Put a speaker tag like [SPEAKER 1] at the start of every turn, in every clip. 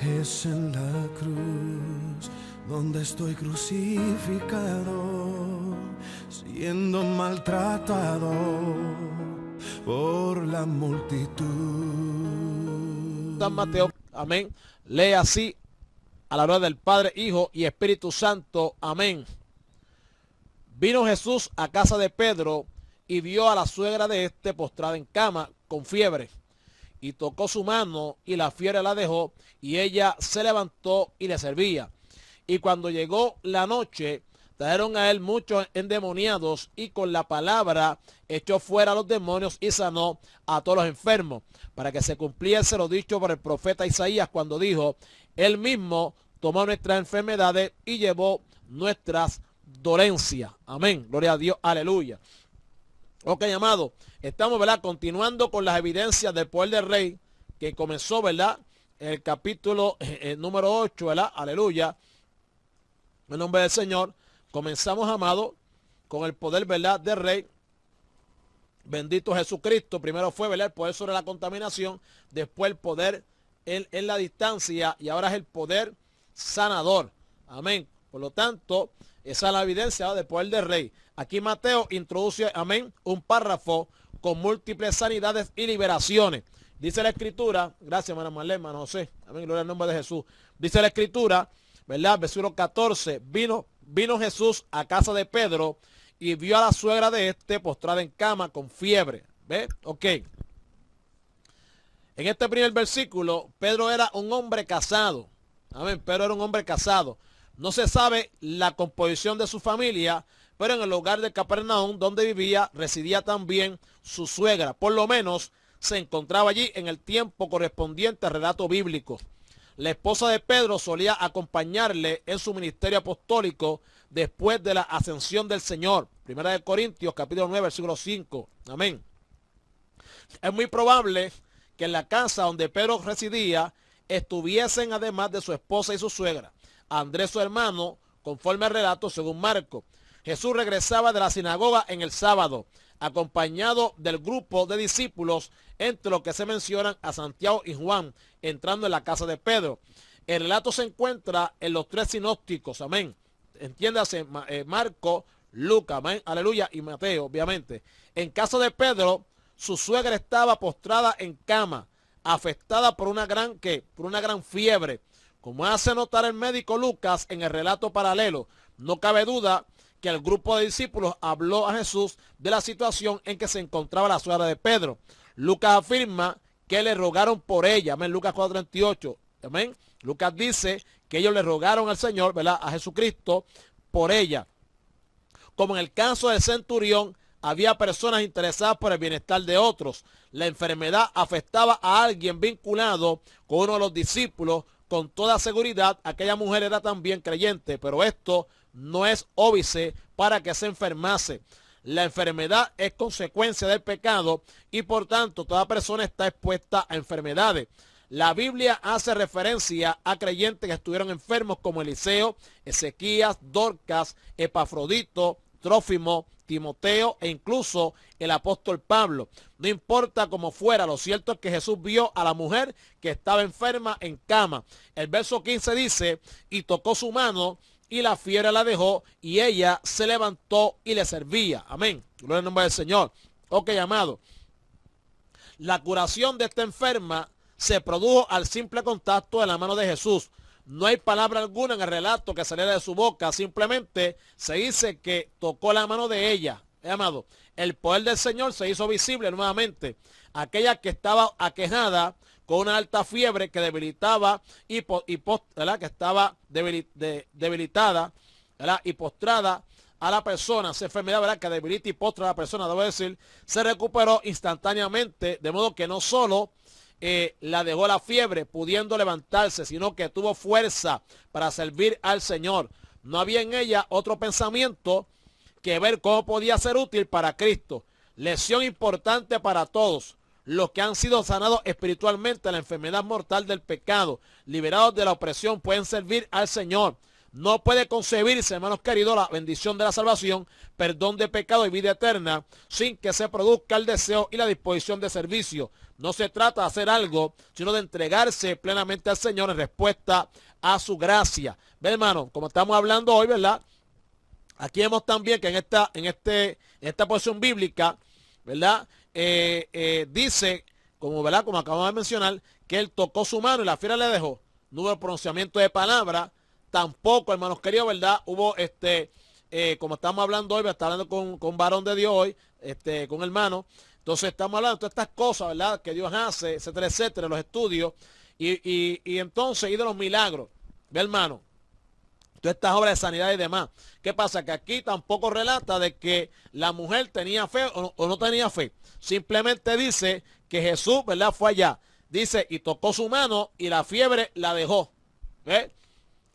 [SPEAKER 1] Es en la cruz donde estoy crucificado, siendo maltratado por la multitud.
[SPEAKER 2] San Mateo, amén. Lee así a la gloria del Padre, Hijo y Espíritu Santo, amén. Vino Jesús a casa de Pedro y vio a la suegra de éste postrada en cama con fiebre. Y tocó su mano y la fiebre la dejó y ella se levantó y le servía. Y cuando llegó la noche, trajeron a él muchos endemoniados y con la palabra echó fuera a los demonios y sanó a todos los enfermos, para que se cumpliese lo dicho por el profeta Isaías cuando dijo: él mismo tomó nuestras enfermedades y llevó nuestras dolencias. Amén. Gloria a Dios. Aleluya. Ok, amado, estamos, ¿verdad?, continuando con las evidencias del poder del rey, que comenzó, ¿verdad?, en el capítulo número 8, ¿verdad? Aleluya. En nombre del Señor, comenzamos, amado, con el poder, ¿verdad?, del rey. Bendito Jesucristo. Primero fue, ¿verdad?, el poder sobre la contaminación, después el poder en la distancia, y ahora es el poder sanador. Amén. Por lo tanto, esa es la evidencia, ¿verdad?, del poder del rey. Aquí Mateo introduce, amén, un párrafo con múltiples sanidades y liberaciones. Dice la Escritura, gracias, hermano Marlene, hermano José, amén, gloria al nombre de Jesús. Dice la Escritura, ¿verdad?, versículo 14, vino Jesús a casa de Pedro y vio a la suegra de éste postrada en cama con fiebre. ¿Ve? Ok. En este primer versículo, Pedro era un hombre casado. Amén, Pedro era un hombre casado. No se sabe la composición de su familia, pero en el hogar de Capernaum, donde vivía, residía también su suegra. Por lo menos se encontraba allí en el tiempo correspondiente al relato bíblico. La esposa de Pedro solía acompañarle en su ministerio apostólico después de la ascensión del Señor. Primera de Corintios, capítulo 9, versículo 5. Amén. Es muy probable que en la casa donde Pedro residía estuviesen, además de su esposa y su suegra, Andrés, su hermano, conforme al relato según Marcos. Jesús regresaba de la sinagoga en el sábado, acompañado del grupo de discípulos, entre los que se mencionan a Santiago y Juan, entrando en la casa de Pedro. El relato se encuentra en los tres sinópticos, amén. Entiéndase, Marco, Lucas, amén, aleluya, y Mateo, obviamente. En casa de Pedro, su suegra estaba postrada en cama, afectada por una gran fiebre. Como hace notar el médico Lucas en el relato paralelo, no cabe duda que el grupo de discípulos habló a Jesús de la situación en que se encontraba la suegra de Pedro. Lucas afirma que le rogaron por ella, amén, Lucas 4:38, amén. Lucas dice que ellos le rogaron al Señor, ¿verdad?, a Jesucristo, por ella. Como en el caso del centurión, había personas interesadas por el bienestar de otros. La enfermedad afectaba a alguien vinculado con uno de los discípulos. Con toda seguridad, aquella mujer era también creyente, pero esto no es óbice para que se enfermase. La enfermedad es consecuencia del pecado y por tanto toda persona está expuesta a enfermedades. La Biblia hace referencia a creyentes que estuvieron enfermos como Eliseo, Ezequías, Dorcas, Epafrodito, Trófimo, Timoteo e incluso el apóstol Pablo. No importa cómo fuera, lo cierto es que Jesús vio a la mujer que estaba enferma en cama. El verso 15 dice, y tocó su mano y la fiebre la dejó y ella se levantó y le servía. Amén. Gloria al nombre del Señor. Ok, amado. La curación de esta enferma se produjo al simple contacto de la mano de Jesús. No hay palabra alguna en el relato que saliera de su boca, simplemente se dice que tocó la mano de ella. Amado, el poder del Señor se hizo visible nuevamente. Aquella que estaba aquejada con una alta fiebre que debilitaba ¿verdad?, que estaba debilitada, ¿verdad?, y postrada a la persona, esa enfermedad, ¿verdad?, que debilita y postra a la persona, debo decir, se recuperó instantáneamente, de modo que no solo la dejó la fiebre pudiendo levantarse, sino que tuvo fuerza para servir al Señor. No había en ella otro pensamiento que ver cómo podía ser útil para Cristo. Lección importante para todos los que han sido sanados espiritualmente de la enfermedad mortal del pecado, liberados de la opresión, pueden servir al Señor. No puede concebirse, hermanos queridos, la bendición de la salvación, perdón de pecado y vida eterna, sin que se produzca el deseo y la disposición de servicio. No se trata de hacer algo, sino de entregarse plenamente al Señor en respuesta a su gracia. Ve, hermano, como estamos hablando hoy, ¿verdad? Aquí vemos también que en esta porción bíblica, ¿verdad? Dice, como, ¿verdad? Como acabamos de mencionar, que él tocó su mano y la fiera le dejó. No hubo pronunciamiento de palabra, tampoco, hermanos queridos, ¿verdad? Hubo, como estamos hablando hoy, está hablando con varón de Dios hoy, con hermano. Entonces estamos hablando de todas estas cosas, ¿verdad? Que Dios hace, etcétera, etcétera, los estudios. Y entonces, y de los milagros, ¿ve, hermano? Todas estas obras de sanidad y demás. ¿Qué pasa? Que aquí tampoco relata de que la mujer tenía fe o no tenía fe. Simplemente dice que Jesús, ¿verdad? Fue allá. Dice, y tocó su mano y la fiebre la dejó. ¿Ve?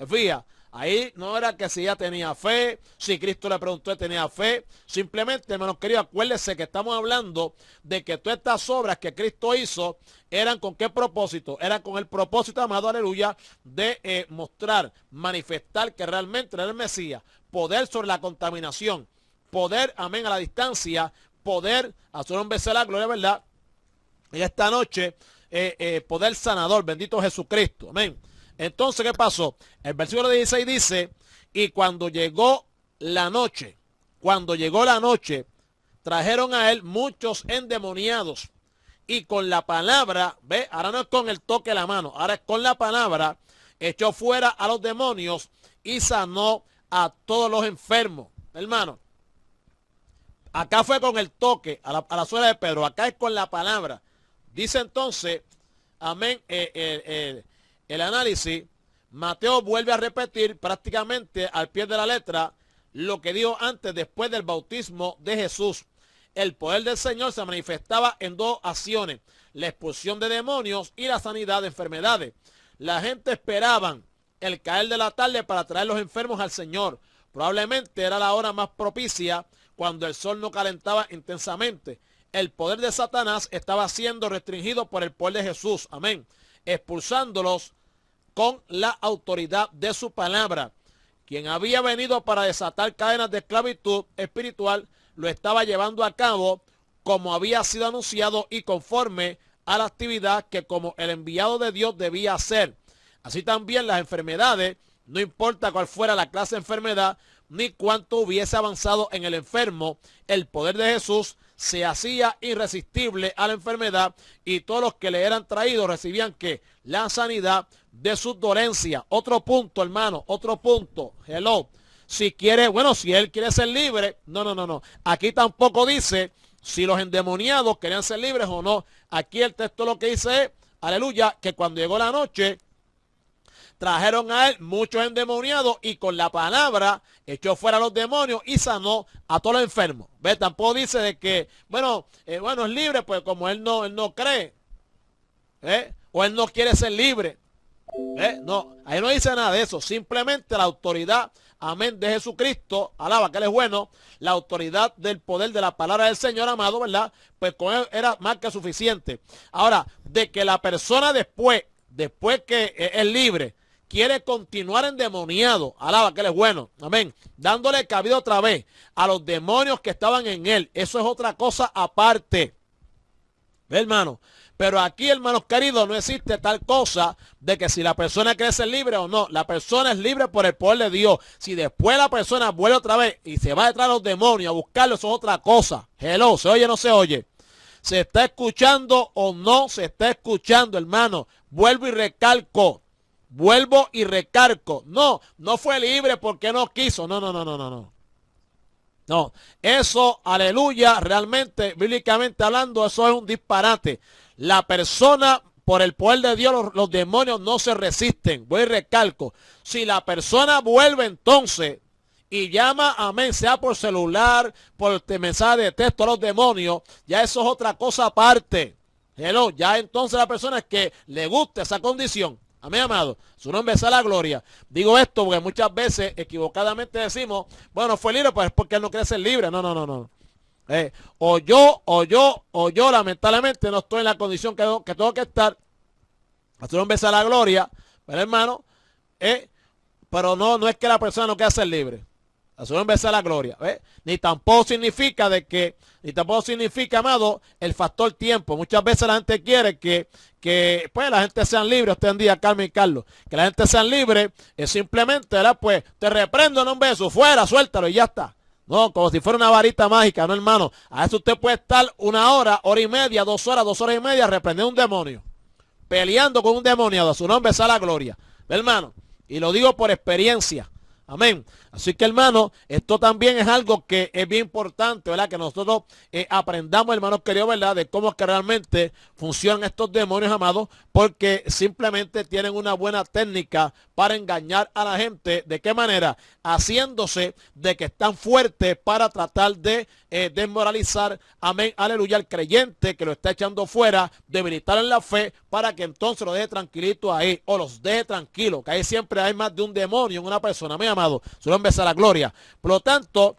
[SPEAKER 2] Fíjate, ahí no era que si ella tenía fe, si Cristo le preguntó si tenía fe. Simplemente, hermanos queridos, acuérdense que estamos hablando de que todas estas obras que Cristo hizo eran con qué propósito. Eran con el propósito, amado, aleluya, de mostrar, manifestar que realmente era el Mesías. Poder sobre la contaminación. Poder, amén, a la distancia. Poder, a su nombre sea la gloria, ¿verdad? Y esta noche, poder sanador, bendito Jesucristo, amén. Entonces, ¿qué pasó? El versículo 16 dice, y cuando llegó la noche, trajeron a él muchos endemoniados y con la palabra, ve, ahora no es con el toque de la mano, ahora es con la palabra, echó fuera a los demonios y sanó a todos los enfermos. Hermano, acá fue con el toque a la suela de Pedro, acá es con la palabra. Dice entonces, amén, el análisis, Mateo vuelve a repetir prácticamente al pie de la letra lo que dijo antes, después del bautismo de Jesús. El poder del Señor se manifestaba en dos acciones, la expulsión de demonios y la sanidad de enfermedades. La gente esperaban el caer de la tarde para traer los enfermos al Señor. Probablemente era la hora más propicia cuando el sol no calentaba intensamente. El poder de Satanás estaba siendo restringido por el poder de Jesús. Amén. Expulsándolos con la autoridad de su palabra. Quien había venido para desatar cadenas de esclavitud espiritual lo estaba llevando a cabo como había sido anunciado y conforme a la actividad que como el enviado de Dios debía hacer. Así también las enfermedades, no importa cuál fuera la clase de enfermedad, ni cuánto hubiese avanzado en el enfermo, el poder de Jesús se hacía irresistible a la enfermedad y todos los que le eran traídos recibían que la sanidad de sus dolencias. Otro punto, hermano, otro punto. Hello. Si quiere, bueno, si él quiere ser libre, no. Aquí tampoco dice si los endemoniados querían ser libres o no. Aquí el texto lo que dice es, aleluya, que cuando llegó la noche, trajeron a él muchos endemoniados y con la palabra echó fuera a los demonios y sanó a todos los enfermos. ¿Ve? Tampoco dice de que, bueno, es libre, pues como él no cree, o él no quiere ser libre. No, ahí no dice nada de eso. Simplemente la autoridad, amén, de Jesucristo, alaba que él es bueno, la autoridad del poder de la palabra del Señor, amado, ¿verdad? Pues con él era más que suficiente. Ahora, de que la persona después que es libre, quiere continuar endemoniado, alaba que él es bueno, amén, dándole cabida otra vez a los demonios que estaban en él, eso es otra cosa aparte. ¿Ve, hermano? Pero aquí, hermanos queridos, no existe tal cosa de que si la persona quiere ser libre o no. La persona es libre por el poder de Dios. Si después la persona vuelve otra vez y se va detrás de los demonios a buscarlos, eso es otra cosa. Hello, ¿se oye o no se oye? ¿Se está escuchando o no se está escuchando, hermano? Vuelvo y recalco. No fue libre porque no quiso. No, eso, aleluya, realmente, bíblicamente hablando, eso es un disparate. La persona, por el poder de Dios, los demonios no se resisten. Voy y recalco. Si la persona vuelve entonces y llama, amén, sea por celular, por mensaje de texto a los demonios, ya eso es otra cosa aparte. Hello, ya entonces la persona es que le gusta esa condición. Amén, amado. Su nombre sea la gloria. Digo esto porque muchas veces equivocadamente decimos, bueno, fue libre, pues es porque él no quiere ser libre. No. O yo, lamentablemente, no estoy en la condición que tengo que estar. A su nombre sea la gloria. Pero hermano, pero no es que la persona no quiera ser libre. A su nombre sea la gloria. ¿Ve? Ni tampoco significa, amado, el factor tiempo. Muchas veces la gente quiere que pues la gente sean libres, usted en día, Carmen y Carlos, que la gente sean libres, es simplemente, ¿verdad? Pues te reprendo en un beso, fuera, suéltalo y ya está. No, como si fuera una varita mágica, no, hermano. A veces usted puede estar 1 hora, hora y media, 2 horas, 2 horas y media, reprendiendo un demonio, peleando con un demoniado. A su nombre sea la gloria. ¿Ve, hermano? Y lo digo por experiencia. Amén. Así que, hermano, esto también es algo que es bien importante, ¿verdad? Que nosotros aprendamos, hermanos queridos, ¿verdad? De cómo es que realmente funcionan estos demonios, amados, porque simplemente tienen una buena técnica para engañar a la gente. ¿De qué manera? Haciéndose de que están fuertes para tratar de desmoralizar, amén, aleluya, al creyente que lo está echando fuera, debilitar en la fe, para que entonces lo deje tranquilito ahí, o los deje tranquilos, que ahí siempre hay más de un demonio en una persona, mi amado. Su nombre es a la gloria. Por lo tanto,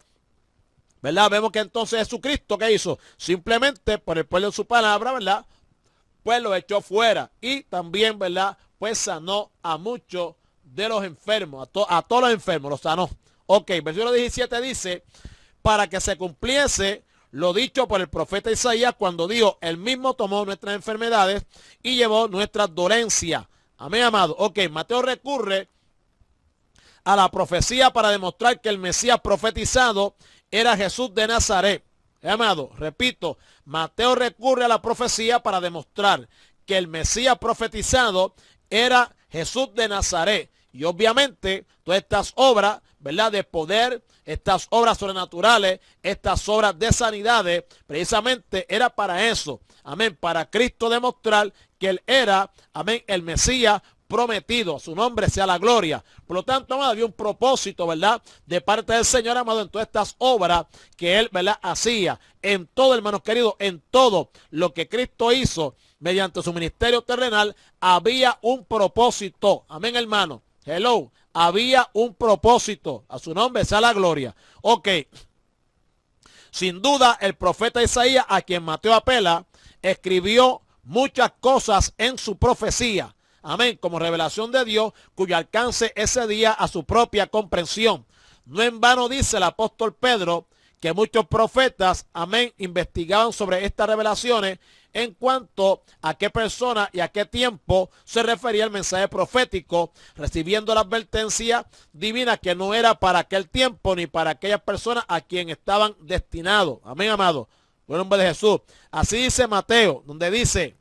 [SPEAKER 2] ¿verdad? Vemos que entonces Jesucristo, ¿qué hizo? Simplemente por el poder de su palabra, ¿verdad? Pues lo echó fuera. Y también, ¿verdad? Pues sanó a muchos de los enfermos, a todos los enfermos, los sanó. Ok, versículo 17 dice, para que se cumpliese lo dicho por el profeta Isaías cuando dijo, él mismo tomó nuestras enfermedades y llevó nuestras dolencias. Amén, amado. Ok, Mateo recurre a la profecía para demostrar que el Mesías profetizado era Jesús de Nazaret. Amado, repito, Mateo recurre a la profecía para demostrar que el Mesías profetizado era Jesús de Nazaret. Y obviamente todas estas obras, ¿verdad?, de poder, estas obras sobrenaturales, estas obras de sanidades, precisamente era para eso. Amén, para Cristo demostrar que él era, amén, el Mesías prometido. Su nombre sea la gloria. Por lo tanto, amado, había un propósito, ¿verdad?, de parte del Señor, amado, en todas estas obras que él, ¿verdad?, hacía. En todo, hermanos queridos, en todo lo que Cristo hizo mediante su ministerio terrenal, había un propósito. Amén, hermano. Hello. Había un propósito. A su nombre sea la gloria. Ok. Sin duda, el profeta Isaías, a quien Mateo apela, escribió muchas cosas en su profecía. Amén, como revelación de Dios, cuyo alcance excedía a su propia comprensión. No en vano dice el apóstol Pedro que muchos profetas, amén, investigaban sobre estas revelaciones en cuanto a qué persona y a qué tiempo se refería el mensaje profético, recibiendo la advertencia divina que no era para aquel tiempo ni para aquellas personas a quien estaban destinados. Amén, amado. En el nombre de Jesús. Así dice Mateo, donde dice,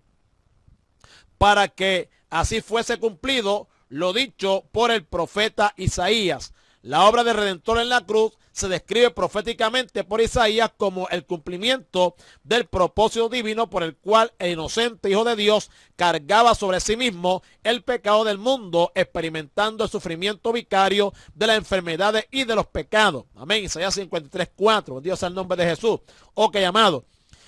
[SPEAKER 2] para que así fuese cumplido lo dicho por el profeta Isaías. La obra del Redentor en la cruz se describe proféticamente por Isaías como el cumplimiento del propósito divino por el cual el inocente Hijo de Dios cargaba sobre sí mismo el pecado del mundo, experimentando el sufrimiento vicario de las enfermedades y de los pecados. Amén. Isaías 53:4. Dios sea el nombre de Jesús. Ok, amado.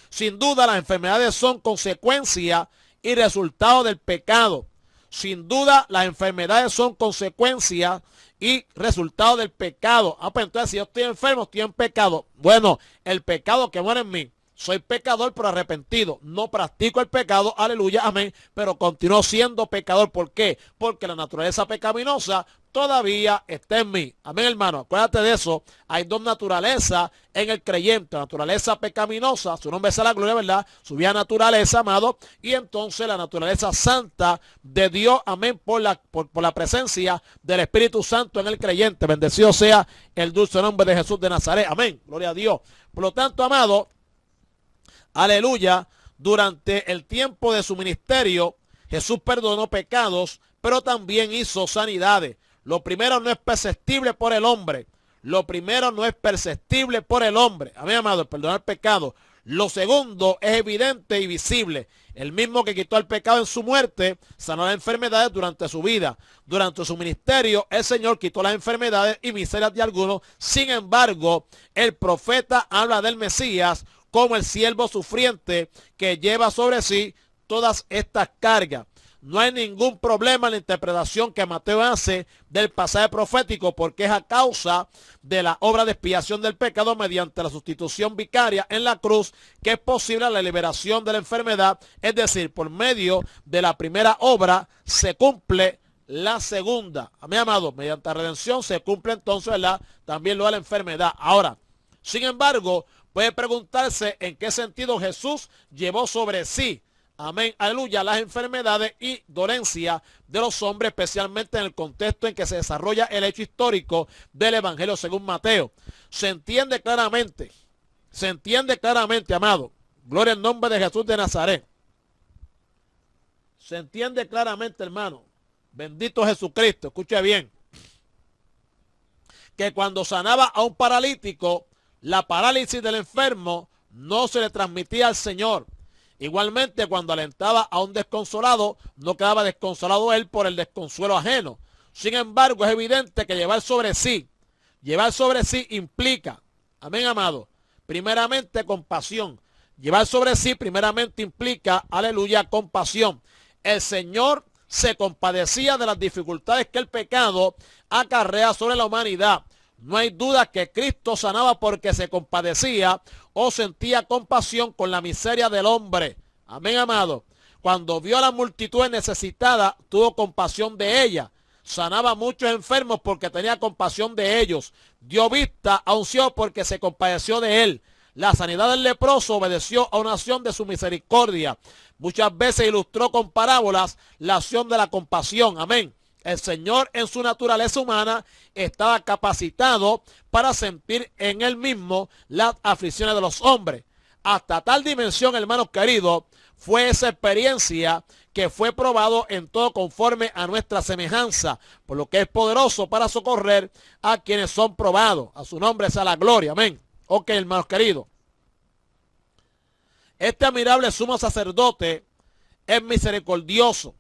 [SPEAKER 2] Sin duda las enfermedades son consecuencia y resultado del pecado. Sin duda las enfermedades son consecuencia y resultado del pecado. Pues entonces si yo estoy enfermo, estoy en pecado. Bueno, el pecado que muere en mí. Soy pecador pero arrepentido. No practico el pecado, aleluya, amén, pero continúo siendo pecador. ¿Por qué? Porque la naturaleza pecaminosa todavía está en mí. Amén, hermano. Acuérdate de eso. Hay dos naturalezas en el creyente. Naturaleza pecaminosa, su nombre es la gloria, ¿verdad? Su vía naturaleza, amado. Y entonces la naturaleza santa de Dios, amén, por la presencia del Espíritu Santo en el creyente. Bendecido sea el dulce nombre de Jesús de Nazaret. Amén. Gloria a Dios. Por lo tanto, amado, aleluya, durante el tiempo de su ministerio, Jesús perdonó pecados, pero también hizo sanidades. Lo primero no es perceptible por el hombre. Lo primero no es perceptible por el hombre. Amén, amado, el perdonar pecado. Lo segundo es evidente y visible. El mismo que quitó el pecado en su muerte, sanó las enfermedades durante su vida. Durante su ministerio, el Señor quitó las enfermedades y miserias de algunos. Sin embargo, el profeta habla del Mesías como el siervo sufriente que lleva sobre sí todas estas cargas. No hay ningún problema en la interpretación que Mateo hace del pasaje profético, porque es a causa de la obra de expiación del pecado mediante la sustitución vicaria en la cruz que es posible la liberación de la enfermedad. Es decir, por medio de la primera obra se cumple la segunda. Amén, amado. Mediante la redención se cumple entonces, ¿verdad?, también lo de la enfermedad. Ahora, sin embargo, puede preguntarse en qué sentido Jesús llevó sobre sí, amén, aleluya, las enfermedades y dolencias de los hombres, especialmente en el contexto en que se desarrolla el hecho histórico del Evangelio según Mateo. Se entiende claramente, amado. Gloria al nombre de Jesús de Nazaret. Se entiende claramente, hermano. Bendito Jesucristo, escuche bien. Que cuando sanaba a un paralítico, la parálisis del enfermo no se le transmitía al Señor. Igualmente, cuando alentaba a un desconsolado, no quedaba desconsolado él por el desconsuelo ajeno. Sin embargo, es evidente que llevar sobre sí implica, amén, amado, primeramente compasión. Llevar sobre sí primeramente implica, aleluya, compasión. El Señor se compadecía de las dificultades que el pecado acarrea sobre la humanidad. No hay duda que Cristo sanaba porque se compadecía o sentía compasión con la miseria del hombre. Amén, amado. Cuando vio a la multitud necesitada, tuvo compasión de ella. Sanaba a muchos enfermos porque tenía compasión de ellos. Dio vista a un ciego porque se compadeció de él. La sanidad del leproso obedeció a una acción de su misericordia. Muchas veces ilustró con parábolas la acción de la compasión. Amén. El Señor en su naturaleza humana estaba capacitado para sentir en él mismo las aflicciones de los hombres. Hasta tal dimensión, hermanos queridos, fue esa experiencia que fue probado en todo conforme a nuestra semejanza, por lo que es poderoso para socorrer a quienes son probados. A su nombre sea la gloria. Amén. Ok, hermanos queridos. Este admirable sumo sacerdote es misericordioso.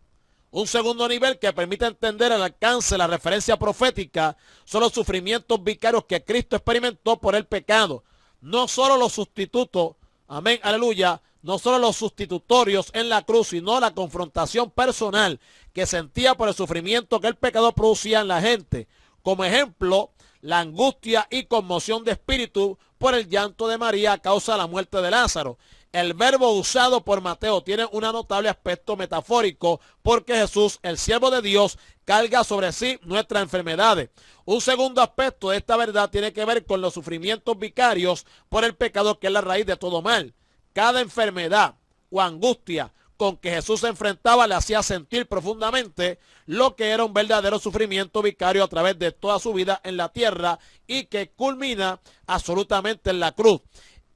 [SPEAKER 2] Un segundo nivel que permite entender el alcance de la referencia profética son los sufrimientos vicarios que Cristo experimentó por el pecado. No solo los sustitutos, amén, aleluya, no solo los sustitutorios en la cruz, sino la confrontación personal que sentía por el sufrimiento que el pecado producía en la gente. Como ejemplo, la angustia y conmoción de espíritu por el llanto de María a causa de la muerte de Lázaro. El verbo usado por Mateo tiene un notable aspecto metafórico porque Jesús, el siervo de Dios, carga sobre sí nuestras enfermedades. Un segundo aspecto de esta verdad tiene que ver con los sufrimientos vicarios por el pecado, que es la raíz de todo mal. Cada enfermedad o angustia con que Jesús se enfrentaba le hacía sentir profundamente lo que era un verdadero sufrimiento vicario a través de toda su vida en la tierra y que culmina absolutamente en la cruz.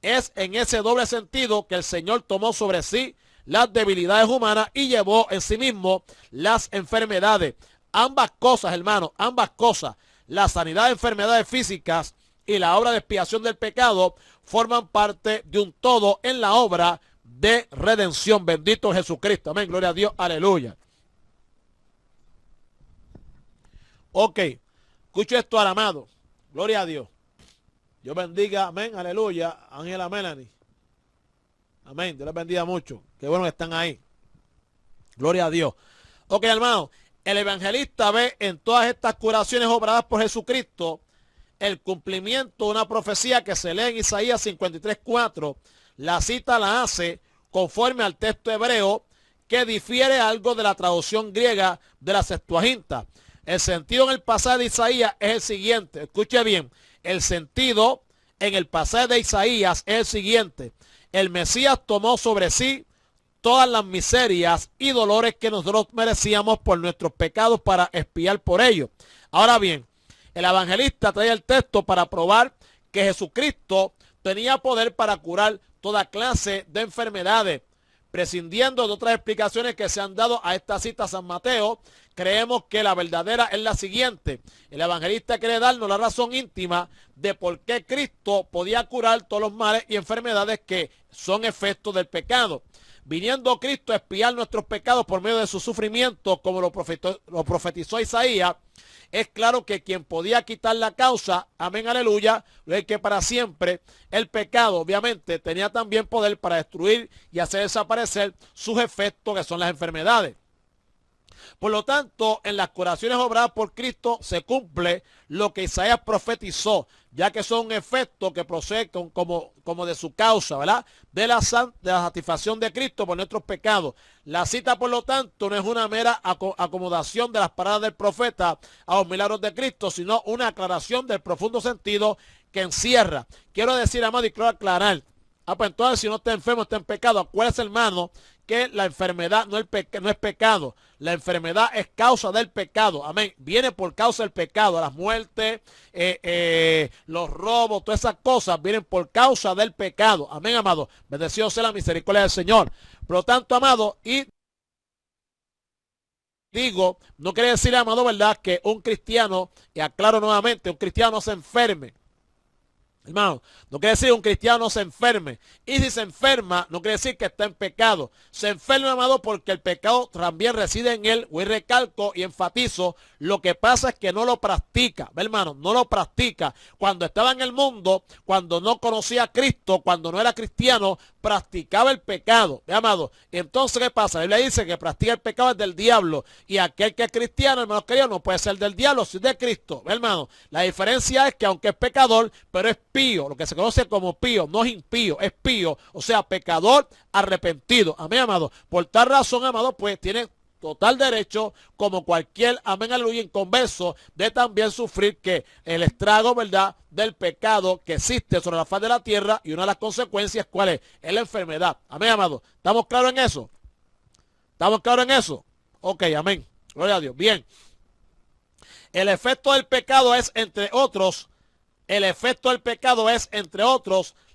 [SPEAKER 2] Es en ese doble sentido que el Señor tomó sobre sí las debilidades humanas y llevó en sí mismo las enfermedades. Ambas cosas, hermanos, ambas cosas, la sanidad de enfermedades físicas y la obra de expiación del pecado, forman parte de un todo en la obra de redención. Bendito Jesucristo. Amén. Gloria a Dios. Aleluya. Ok. Escucho esto, amado. Gloria a Dios. Dios bendiga. Amén. Aleluya. Ángela Melanie. Amén. Dios les bendiga mucho. Qué bueno que están ahí. Gloria a Dios. Ok, hermano. El evangelista ve en todas estas curaciones obradas por Jesucristo el cumplimiento de una profecía que se lee en Isaías 53:4. La cita la hace conforme al texto hebreo, que difiere algo de la traducción griega de la Septuaginta. El sentido en el pasaje de Isaías es el siguiente. Escuche bien. El sentido en el pasaje de Isaías es el siguiente. El Mesías tomó sobre sí todas las miserias y dolores que nosotros merecíamos por nuestros pecados para expiar por ellos. Ahora bien, el evangelista trae el texto para probar que Jesucristo tenía poder para curar toda clase de enfermedades. Prescindiendo de otras explicaciones que se han dado a esta cita San Mateo, creemos que la verdadera es la siguiente. El evangelista quiere darnos la razón íntima de por qué Cristo podía curar todos los males y enfermedades que son efectos del pecado. Viniendo Cristo a expiar nuestros pecados por medio de su sufrimiento, como lo profetizó Isaías, es claro que quien podía quitar la causa, amén, aleluya, es que para siempre el pecado, obviamente, tenía también poder para destruir y hacer desaparecer sus efectos, que son las enfermedades. Por lo tanto, en las curaciones obradas por Cristo se cumple lo que Isaías profetizó, ya que son un efecto que procede como de su causa, ¿verdad? De la satisfacción de Cristo por nuestros pecados. La cita, por lo tanto, no es una mera acomodación de las palabras del profeta a los milagros de Cristo, sino una aclaración del profundo sentido que encierra. Quiero decir, amado, y quiero aclarar. Pues entonces, si no está enfermo, está en pecado. Acuérdese, hermano, que la enfermedad no es pecado. La enfermedad es causa del pecado. Amén. Viene por causa del pecado. Las muertes, los robos, todas esas cosas vienen por causa del pecado. Amén, amado. Bendecido sea la misericordia del Señor. Por lo tanto, amado, y digo, no quiere decir, amado, ¿verdad?, que un cristiano, y aclaro nuevamente, un cristiano no se enferme. Hermano, no quiere decir que un cristiano no se enferme. Y si se enferma, no quiere decir que está en pecado. Se enferma, amado, porque el pecado también reside en él. Hoy recalco y enfatizo, lo que pasa es que no lo practica. ¿Ve, hermano? No lo practica. Cuando estaba en el mundo, cuando no conocía a Cristo, cuando no era cristiano, practicaba el pecado. ¿Ve, amado? Entonces, ¿qué pasa? La Biblia dice que practica el pecado es del diablo. Y aquel que es cristiano, hermano querido, no puede ser del diablo, si es de Cristo. ¿Ve, hermano? La diferencia es que aunque es pecador, pero es pío, lo que se conoce como pío, no es impío, es pío, o sea, pecador arrepentido. Amén, amado. Por tal razón, amado, pues tiene total derecho, como cualquier, amén, aleluya, inconverso, de también sufrir que el estrago, ¿verdad?, del pecado que existe sobre la faz de la tierra, y una de las consecuencias, ¿cuál es? Es la enfermedad. Amén, amado. ¿Estamos claros en eso? ¿Estamos claros en eso? Ok, amén. Gloria a Dios. Bien. El efecto del pecado es, entre otros,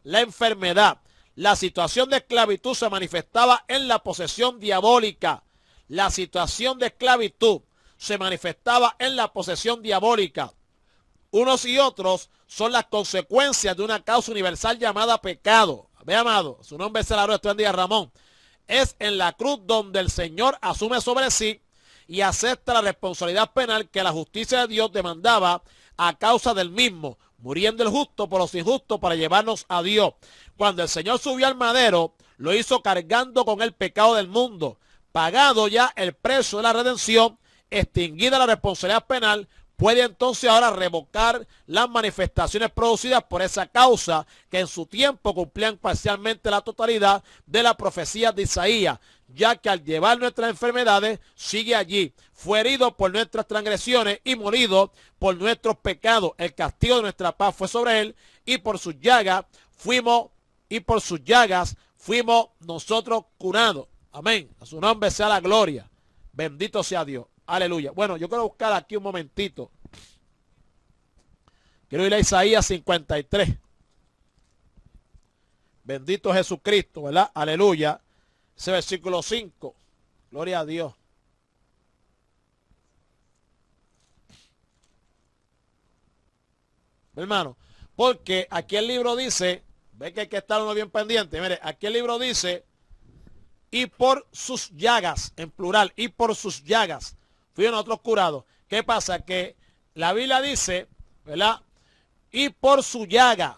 [SPEAKER 2] la enfermedad. La situación de esclavitud se manifestaba en la posesión diabólica. La situación de esclavitud se manifestaba en la posesión diabólica. Unos y otros son las consecuencias de una causa universal llamada pecado. Ve, amado, su nombre es el Estuendía Ramón. Es en la cruz donde el Señor asume sobre sí y acepta la responsabilidad penal que la justicia de Dios demandaba a causa del mismo, muriendo el justo por los injustos para llevarnos a Dios. Cuando el Señor subió al madero, lo hizo cargando con el pecado del mundo. Pagado ya el precio de la redención, extinguida la responsabilidad penal, puede entonces ahora revocar las manifestaciones producidas por esa causa, que en su tiempo cumplían parcialmente la totalidad de la profecía de Isaías, ya que al llevar nuestras enfermedades sigue allí. Fue herido por nuestras transgresiones y molido por nuestros pecados. El castigo de nuestra paz fue sobre él, y por sus llagas fuimos nosotros curados. Amén. A su nombre sea la gloria. Bendito sea Dios. Aleluya. Bueno, yo quiero buscar aquí un momentito. Quiero ir a Isaías 53. Bendito Jesucristo, ¿verdad? Aleluya. Ese versículo 5. Gloria a Dios. Hermano, porque aquí el libro dice, ve que hay que estar uno bien pendiente. Mire, aquí el libro dice, y por sus llagas, en plural, y por sus llagas fuimos nosotros curados. ¿Qué pasa? Que la Biblia dice, ¿verdad? Y por su llaga,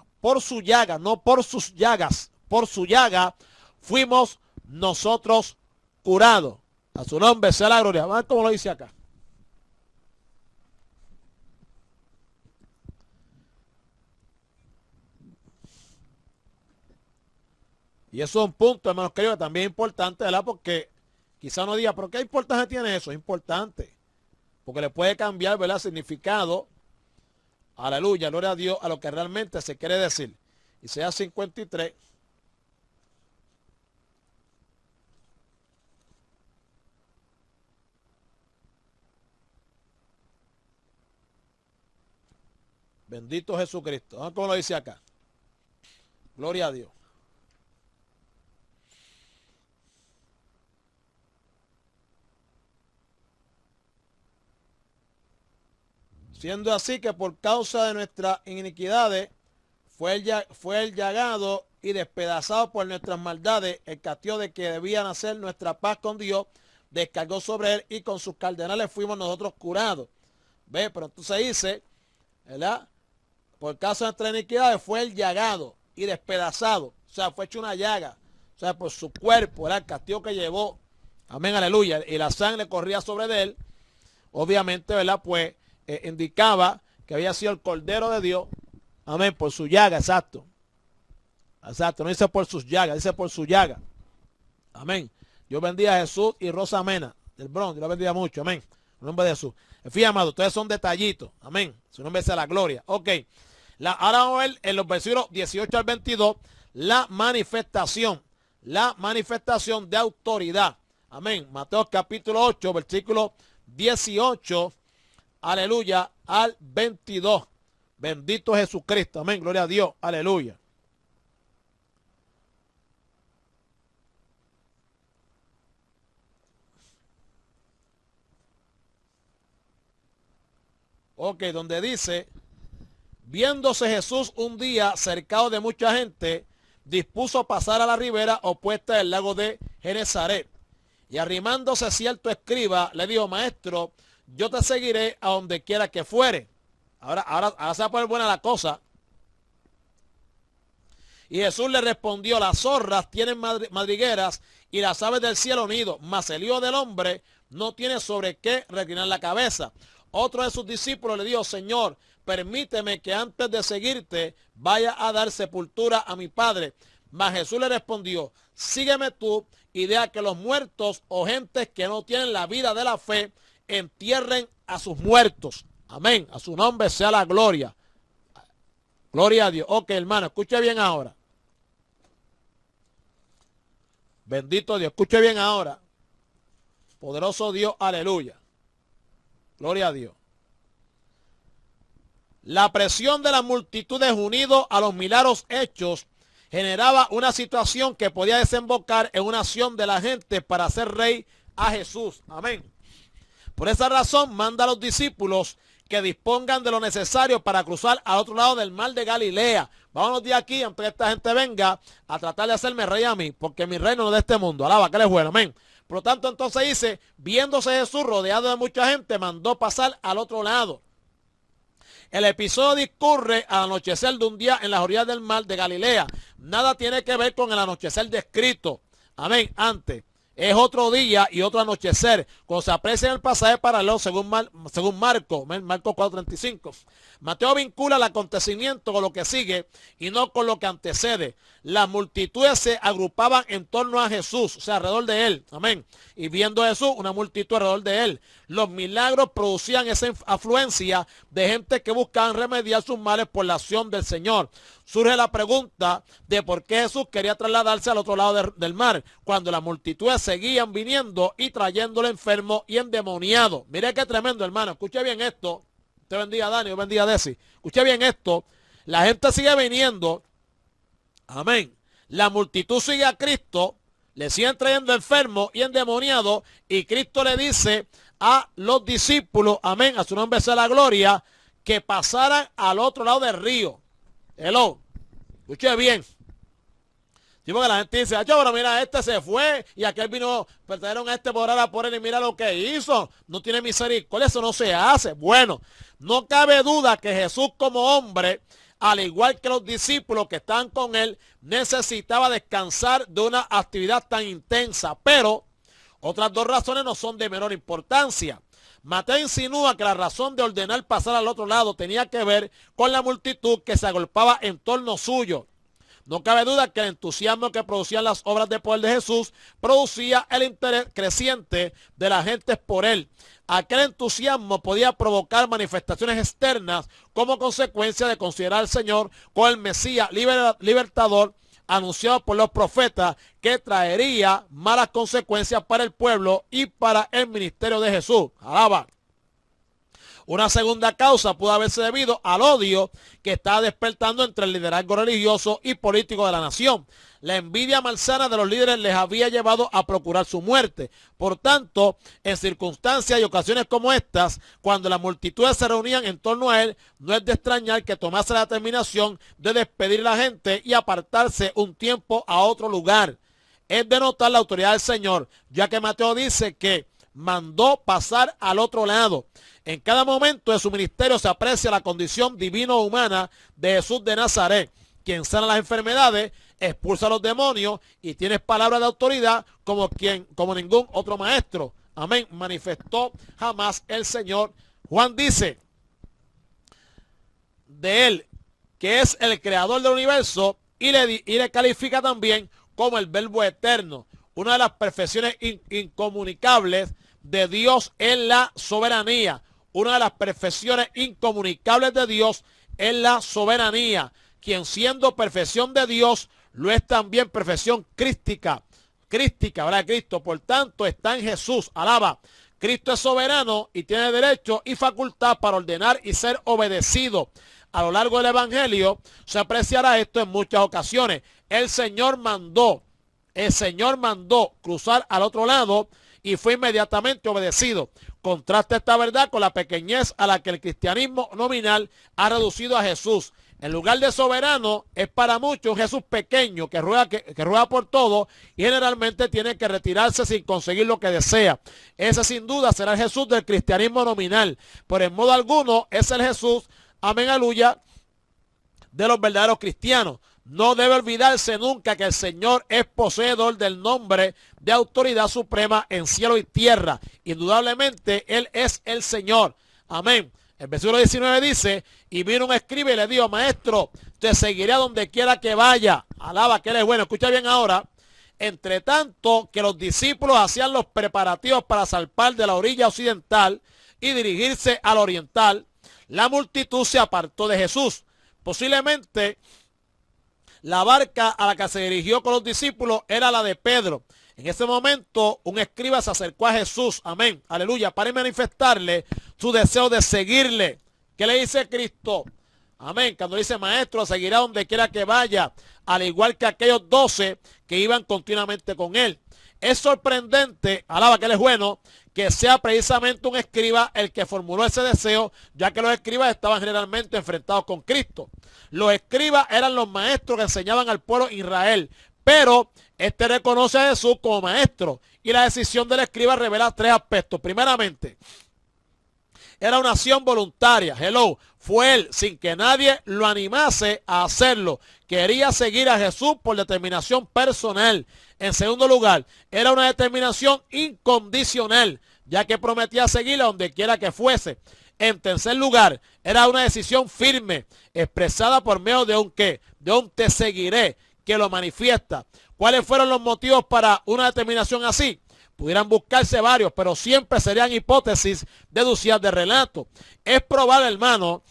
[SPEAKER 2] no por sus llagas, por su llaga fuimos nosotros curados. A su nombre sea la gloria. Vamos a ver cómo lo dice acá. Y eso es un punto, hermanos queridos, también importante, ¿verdad? Porque quizá uno diga, ¿pero qué importancia tiene eso? Es importante. Porque le puede cambiar, ¿verdad?, significado, aleluya, gloria a Dios, a lo que realmente se quiere decir. Isaías 53. Bendito Jesucristo. Vamos a ver cómo lo dice acá. Gloria a Dios. Siendo así que por causa de nuestras iniquidades fue el llagado y despedazado por nuestras maldades. El castigo de que debía nacer nuestra paz con Dios descargó sobre él, y con sus cardenales fuimos nosotros curados. Ve, pero entonces dice, ¿verdad? Por causa de nuestras iniquidades fue el llagado y despedazado. O sea, fue hecho una llaga. O sea, por su cuerpo, ¿verdad? El castigo que llevó Amén, aleluya. Y la sangre corría sobre de él. Obviamente, ¿verdad? Pues indicaba que había sido el Cordero de Dios. Amén, por su llaga, exacto. Exacto, no dice por sus llagas, dice por su llaga. Amén. Yo bendiga a Jesús y Rosa Mena del Bronx. Yo la bendiga mucho. Amén. En nombre de Jesús. Fíjate, amado, ustedes son detallitos. Amén. Su nombre sea la gloria. Ok. Ahora vamos a ver en los versículos 18 al 22 la manifestación de autoridad. Amén. Mateo capítulo 8, versículo 18, aleluya, al 22. Bendito Jesucristo. Amén. Gloria a Dios. Aleluya. Ok, donde dice, viéndose Jesús un día cercado de mucha gente, dispuso pasar a la ribera opuesta del lago de Genezaret. Y arrimándose cierto escriba, le dijo, maestro, yo te seguiré a donde quiera que fuere. Ahora se va a poner buena la cosa. Y Jesús le respondió, las zorras tienen madrigueras y las aves del cielo nido, mas el Hijo del Hombre no tiene sobre qué reclinar la cabeza. Otro de sus discípulos le dijo, Señor, permíteme que antes de seguirte vaya a dar sepultura a mi Padre. Mas Jesús le respondió, sígueme tú y deja que los muertos o gentes que no tienen la vida de la fe entierren a sus muertos. Amén. A su nombre sea la gloria. Gloria a Dios. Ok, hermano, escuche bien ahora. Bendito Dios. Escuche bien ahora. Poderoso Dios. Aleluya. Gloria a Dios. La presión de las multitudes unidos a los milagros hechos generaba una situación que podía desembocar en una acción de la gente para hacer rey a Jesús. Amén. Por esa razón manda a los discípulos que dispongan de lo necesario para cruzar al otro lado del mar de Galilea. Vámonos de aquí antes que esta gente venga a tratar de hacerme rey a mí, porque mi reino no es de este mundo. Alaba, que él es bueno. Amén. Por lo tanto, entonces dice, viéndose Jesús rodeado de mucha gente, mandó pasar al otro lado. El episodio discurre al anochecer de un día en las orillas del mar de Galilea. Nada tiene que ver con el anochecer descrito. Amén. Antes. Es otro día y otro anochecer. Cuando se aprecia en el pasaje paralelo según Marco 4:35. Mateo vincula el acontecimiento con lo que sigue y no con lo que antecede. Las multitudes se agrupaban en torno a Jesús, o sea, alrededor de él. Amén. Y viendo a Jesús, una multitud alrededor de él. Los milagros producían esa afluencia de gente que buscaban remediar sus males por la acción del Señor. Surge la pregunta de por qué Jesús quería trasladarse al otro lado del mar, cuando las multitudes seguían viniendo y trayéndolo enfermo y endemoniado. Mire qué tremendo, hermano. Escuche bien esto. Usted bendiga a Dani, yo bendiga a Desi. Escuche bien esto. La gente sigue viniendo. Amén. La multitud sigue a Cristo. Le siguen trayendo enfermos y endemoniados. Y Cristo le dice a los discípulos, amén, a su nombre sea la gloria, que pasaran al otro lado del río. Hello. Escuche bien. Sí, porque la gente dice, pero mira, este se fue y aquel vino, trajeron a este por ahora por él y mira lo que hizo. No tiene misericordia, eso no se hace. Bueno, no cabe duda que Jesús como hombre, al igual que los discípulos que están con él, necesitaba descansar de una actividad tan intensa. Pero otras dos razones no son de menor importancia. Mateo insinúa que la razón de ordenar pasar al otro lado tenía que ver con la multitud que se agolpaba en torno suyo. No cabe duda que el entusiasmo que producían las obras de poder de Jesús producía el interés creciente de la gente por él. Aquel entusiasmo podía provocar manifestaciones externas como consecuencia de considerar al Señor como el Mesías libertador anunciado por los profetas, que traería malas consecuencias para el pueblo y para el ministerio de Jesús. Alaba. Una segunda causa pudo haberse debido al odio que estaba despertando entre el liderazgo religioso y político de la nación. La envidia malsana de los líderes les había llevado a procurar su muerte. Por tanto, en circunstancias y ocasiones como estas, cuando las multitudes se reunían en torno a él, no es de extrañar que tomase la determinación de despedir a la gente y apartarse un tiempo a otro lugar. Es de notar la autoridad del Señor, ya que Mateo dice que mandó pasar al otro lado. En cada momento de su ministerio se aprecia la condición divino-humana de Jesús de Nazaret, quien sana las enfermedades expulsa a los demonios y tienes palabra de autoridad como ningún otro maestro. Amén. Manifestó jamás el Señor. Juan dice de él que es el creador del universo y le califica también como el verbo eterno. Una de las perfecciones incomunicables de Dios es la soberanía. Una de las perfecciones incomunicables de Dios es la soberanía. Quien siendo perfección de Dios, lo es también perfección crística. Crística, ¿verdad? Cristo, por tanto, está en Jesús. Alaba. Cristo es soberano y tiene derecho y facultad para ordenar y ser obedecido. A lo largo del Evangelio se apreciará esto en muchas ocasiones. El Señor mandó cruzar al otro lado y fue inmediatamente obedecido. Contrasta esta verdad con la pequeñez a la que el cristianismo nominal ha reducido a Jesús. En lugar de soberano, es para muchos un Jesús pequeño que ruega por todo y generalmente tiene que retirarse sin conseguir lo que desea. Ese sin duda será el Jesús del cristianismo nominal, pero en modo alguno es el Jesús, amén, aleluya, de los verdaderos cristianos. No debe olvidarse nunca que el Señor es poseedor del nombre de autoridad suprema en cielo y tierra. Indudablemente, Él es el Señor. Amén. El versículo 19 dice, y vino un escriba y le dijo, maestro, te seguiré a donde quiera que vaya. Alaba que Él es bueno. Escucha bien ahora. Entre tanto que los discípulos hacían los preparativos para zarpar de la orilla occidental y dirigirse al oriental, la multitud se apartó de Jesús. Posiblemente la barca a la que se dirigió con los discípulos era la de Pedro. En ese momento un escriba se acercó a Jesús, amén, aleluya, para manifestarle su deseo de seguirle. ¿Qué le dice Cristo? Amén, cuando dice maestro, seguirá donde quiera que vaya, al igual que aquellos 12 que iban continuamente con él. Es sorprendente, alaba que Él es bueno, que sea precisamente un escriba el que formuló ese deseo, ya que los escribas estaban generalmente enfrentados con Cristo. Los escribas eran los maestros que enseñaban al pueblo Israel, pero este reconoce a Jesús como maestro y la decisión del escriba revela tres aspectos. Primeramente, era una acción voluntaria. Hello. Fue él, sin que nadie lo animase a hacerlo. Quería seguir a Jesús por determinación personal. En segundo lugar, era una determinación incondicional, ya que prometía seguirle a donde quiera que fuese. En tercer lugar, era una decisión firme, expresada por medio de un qué, de un te seguiré, que lo manifiesta. ¿Cuáles fueron los motivos para una determinación así? Pudieran buscarse varios, pero siempre serían hipótesis deducidas de relato. Es probable, hermano,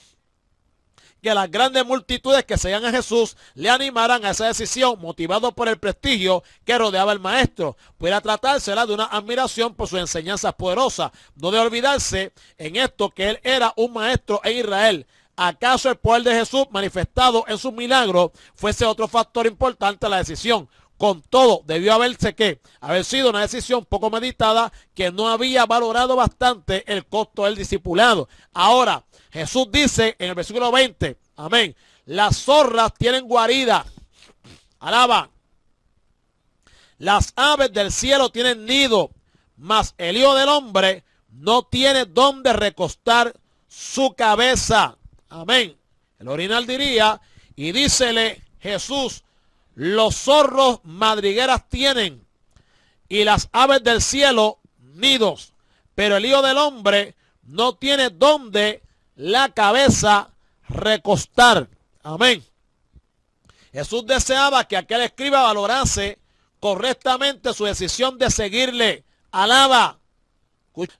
[SPEAKER 2] que las grandes multitudes que seguían a Jesús le animaran a esa decisión, motivado por el prestigio que rodeaba al maestro. Pudiera tratársela de una admiración por sus enseñanzas poderosas. No debe olvidarse en esto que él era un maestro en Israel. ¿Acaso el poder de Jesús manifestado en sus milagros fuese otro factor importante a la decisión? Con todo, debió haber sido una decisión poco meditada que no había valorado bastante el costo del discipulado. Ahora, Jesús dice en el versículo 20, amén, las zorras tienen guarida, alaba, las aves del cielo tienen nido, mas el Hijo del Hombre no tiene dónde recostar su cabeza. Amén. El original diría, y dícele Jesús, los zorros madrigueras tienen y las aves del cielo nidos, pero el Hijo del Hombre no tiene dónde la cabeza recostar. Amén. Jesús deseaba que aquel escriba valorase correctamente su decisión de seguirle. Alaba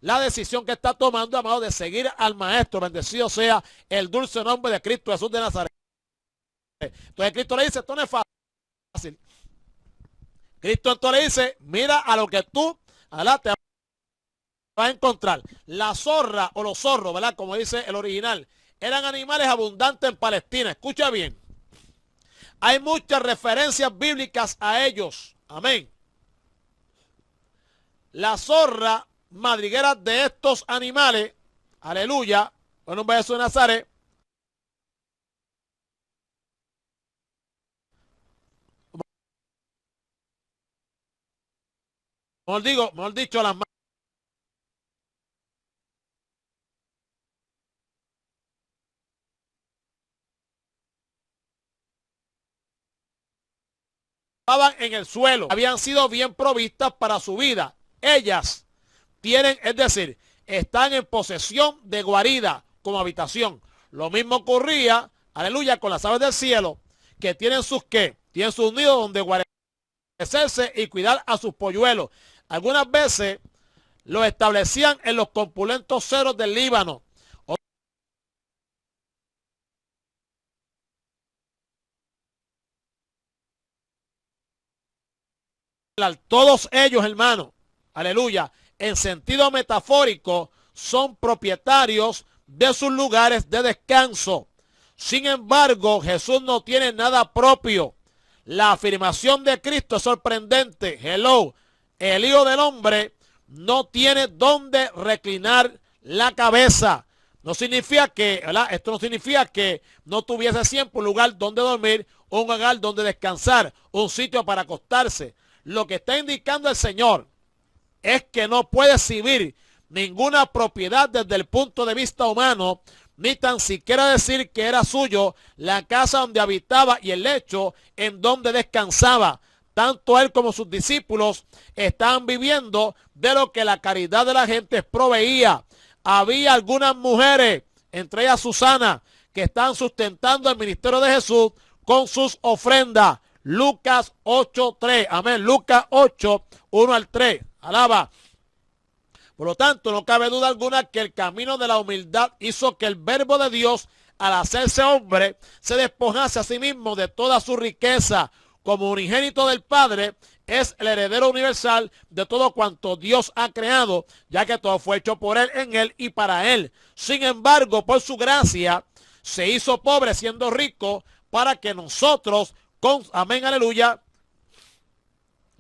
[SPEAKER 2] la decisión que está tomando, amado, de seguir al maestro. Bendecido sea el dulce nombre de Cristo Jesús de Nazaret. Entonces Cristo le dice, esto no es fácil. Cristo entonces le dice, mira a lo que tú, ¿verdad?, te vas a encontrar. La zorra o los zorros, ¿verdad?, como dice el original, eran animales abundantes en Palestina. Escucha bien. Hay muchas referencias bíblicas a ellos. Amén. La zorra madriguera de estos animales, aleluya, en un beso de Nazaret, mejor dicho, las en el suelo, habían sido bien provistas para su vida. Ellas tienen, es decir, están en posesión de guarida como habitación. Lo mismo ocurría, aleluya, con las aves del cielo, que tienen sus ¿qué? Tienen sus nidos donde guarecerse y cuidar a sus polluelos. Algunas veces lo establecían en los corpulentos cerros del Líbano. Todos ellos, hermanos, aleluya, en sentido metafórico, son propietarios de sus lugares de descanso. Sin embargo, Jesús no tiene nada propio. La afirmación de Cristo es sorprendente. Hello, el Hijo del Hombre no tiene dónde reclinar la cabeza. No significa que, ¿verdad? Esto no significa que no tuviese siempre un lugar donde dormir, un lugar donde descansar, un sitio para acostarse. Lo que está indicando el Señor es que no puede exhibir ninguna propiedad desde el punto de vista humano, ni tan siquiera decir que era suyo la casa donde habitaba y el lecho en donde descansaba. Tanto él como sus discípulos estaban viviendo de lo que la caridad de la gente proveía. Había algunas mujeres, entre ellas Susana, que estaban sustentando el ministerio de Jesús con sus ofrendas. Lucas 8:3, amén, Lucas 8, 1 al 3, alaba. Por lo tanto, no cabe duda alguna que el camino de la humildad hizo que el verbo de Dios, al hacerse hombre, se despojase a sí mismo de toda su riqueza. Como unigénito del Padre, es el heredero universal de todo cuanto Dios ha creado, ya que todo fue hecho por él, en él y para él. Sin embargo, por su gracia, se hizo pobre siendo rico para que nosotros, amén, aleluya,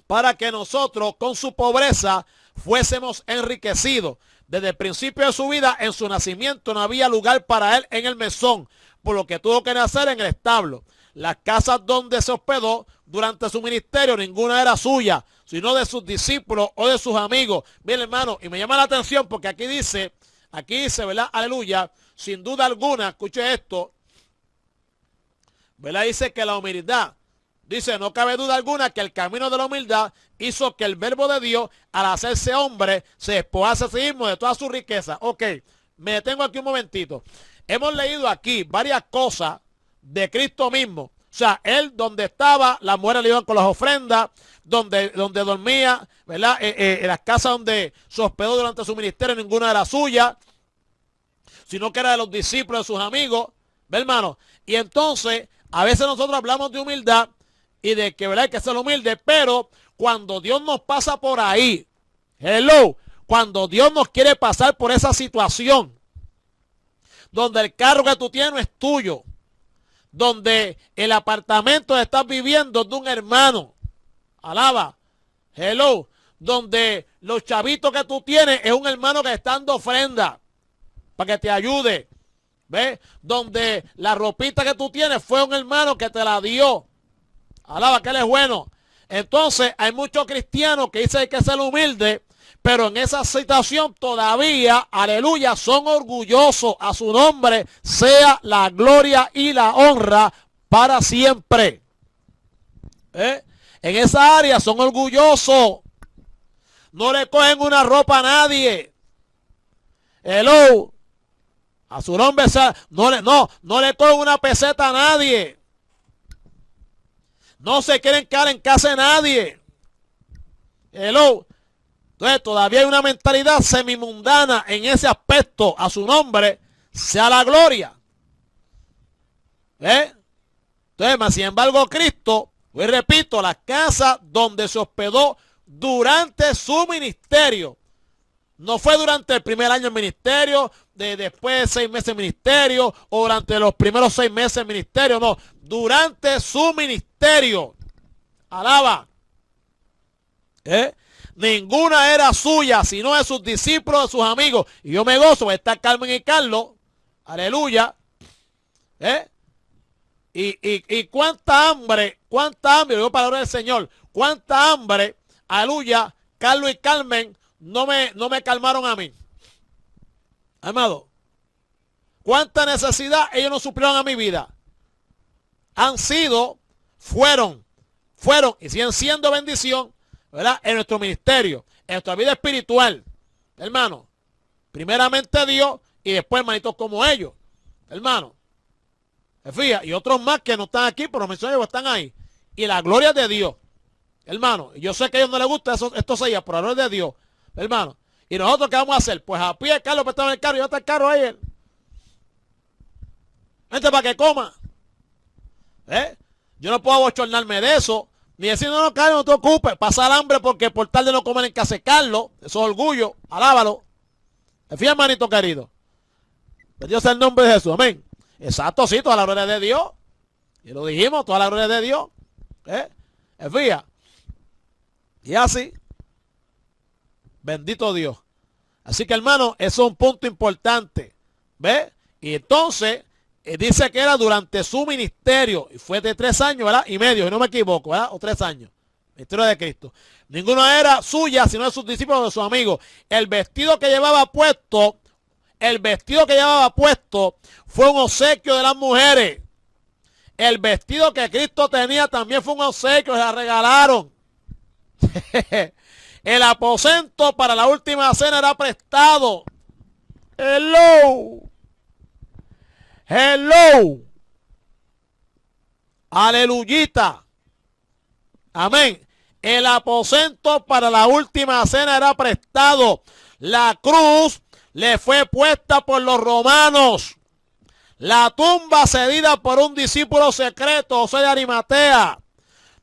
[SPEAKER 2] para que nosotros con su pobreza fuésemos enriquecidos. Desde el principio de su vida, en su nacimiento, no había lugar para él en el mesón, por lo que tuvo que nacer en el establo. Las casas donde se hospedó durante su ministerio, ninguna era suya, sino de sus discípulos o de sus amigos. Bien, hermano, y me llama la atención porque aquí dice, ¿verdad? Aleluya, sin duda alguna, escuche esto, ¿verdad? Dice que la humildad, dice, no cabe duda alguna que el camino de la humildad hizo que el verbo de Dios, al hacerse hombre, se despojase a sí mismo de toda su riqueza. Ok, me detengo aquí un momentito. Hemos leído aquí varias cosas de Cristo mismo. O sea, él donde estaba, las mujeres le iban con las ofrendas, donde dormía, ¿verdad? En las casas donde se hospedó durante su ministerio, ninguna era suya, sino que era de los discípulos, de sus amigos, ¿ve, hermano? Y entonces, a veces nosotros hablamos de humildad y de que, ¿verdad?, hay que ser humilde, pero cuando Dios nos pasa por ahí, hello, cuando Dios nos quiere pasar por esa situación, donde el carro que tú tienes no es tuyo, donde el apartamento que estás viviendo es de un hermano, alaba, hello, donde los chavitos que tú tienes es un hermano que está dando ofrenda para que te ayude, ¿ves? Donde la ropita que tú tienes fue un hermano que te la dio, alaba, que él es bueno. Entonces hay muchos cristianos que dicen que hay que ser humilde, pero en esa situación todavía, aleluya, son orgullosos. A su nombre sea la gloria y la honra para siempre. En esa área son orgullosos. No le cogen una ropa a nadie. Hello. A su nombre no le cogen una peseta a nadie. No se quieren quedar en casa de nadie. Hello. Entonces todavía hay una mentalidad semimundana en ese aspecto. A su nombre sea la gloria. Entonces, sin embargo, Cristo, y repito, las casas donde se hospedó durante su ministerio. No fue durante el primer año del ministerio, después de 6 meses de ministerio, o durante los primeros 6 meses del ministerio, no. Durante su ministerio. Alaba. Ninguna era suya, sino de sus discípulos, de sus amigos. Y yo me gozo, está Carmen y Carlos. Aleluya. Y cuánta hambre, digo palabra del Señor, cuánta hambre, aleluya, Carlos y Carmen no me calmaron a mí. Amado, cuánta necesidad ellos no suplieron a mi vida. Fueron fueron y siguen siendo bendición, ¿verdad? En nuestro ministerio, en nuestra vida espiritual, hermano. Primeramente Dios y después hermanitos como ellos, hermano. Fíjate, y otros más que no están aquí, pero los mencioné están ahí. Y la gloria de Dios, hermano. Yo sé que a ellos no les gusta esto seguía, pero la gloria de Dios, hermano. ¿Y nosotros qué vamos a hacer? Pues a pie, Carlos prestaba el carro y yo está el carro ahí. Vente para que coma. Yo no puedo abochornarme de eso. Ni decir, no, Carlos, no te ocupes. Pasar hambre porque por tal de no comer en casa de Carlos. Eso es orgullo. Alábalo. Fíjate, hermanito querido. Dios sea el nombre de Jesús. Amén. Exacto, sí, toda la gloria de Dios. Y lo dijimos, toda la gloria de Dios. Fíjate. Y así. Bendito Dios. Así que, hermano, eso es un punto importante. ¿Ve? Y entonces, dice que era durante su ministerio. Y fue de 3 años, ¿verdad? Y medio, si no me equivoco, ¿verdad? O 3 años. Ministerio de Cristo. Ninguna era suya, sino de sus discípulos o de sus amigos. El vestido que llevaba puesto fue un obsequio de las mujeres. El vestido que Cristo tenía también fue un obsequio, se la regalaron. El aposento para la última cena era prestado. Hello. Aleluyita. Amén. El aposento para la última cena era prestado. La cruz le fue puesta por los romanos. La tumba cedida por un discípulo secreto, José de Arimatea.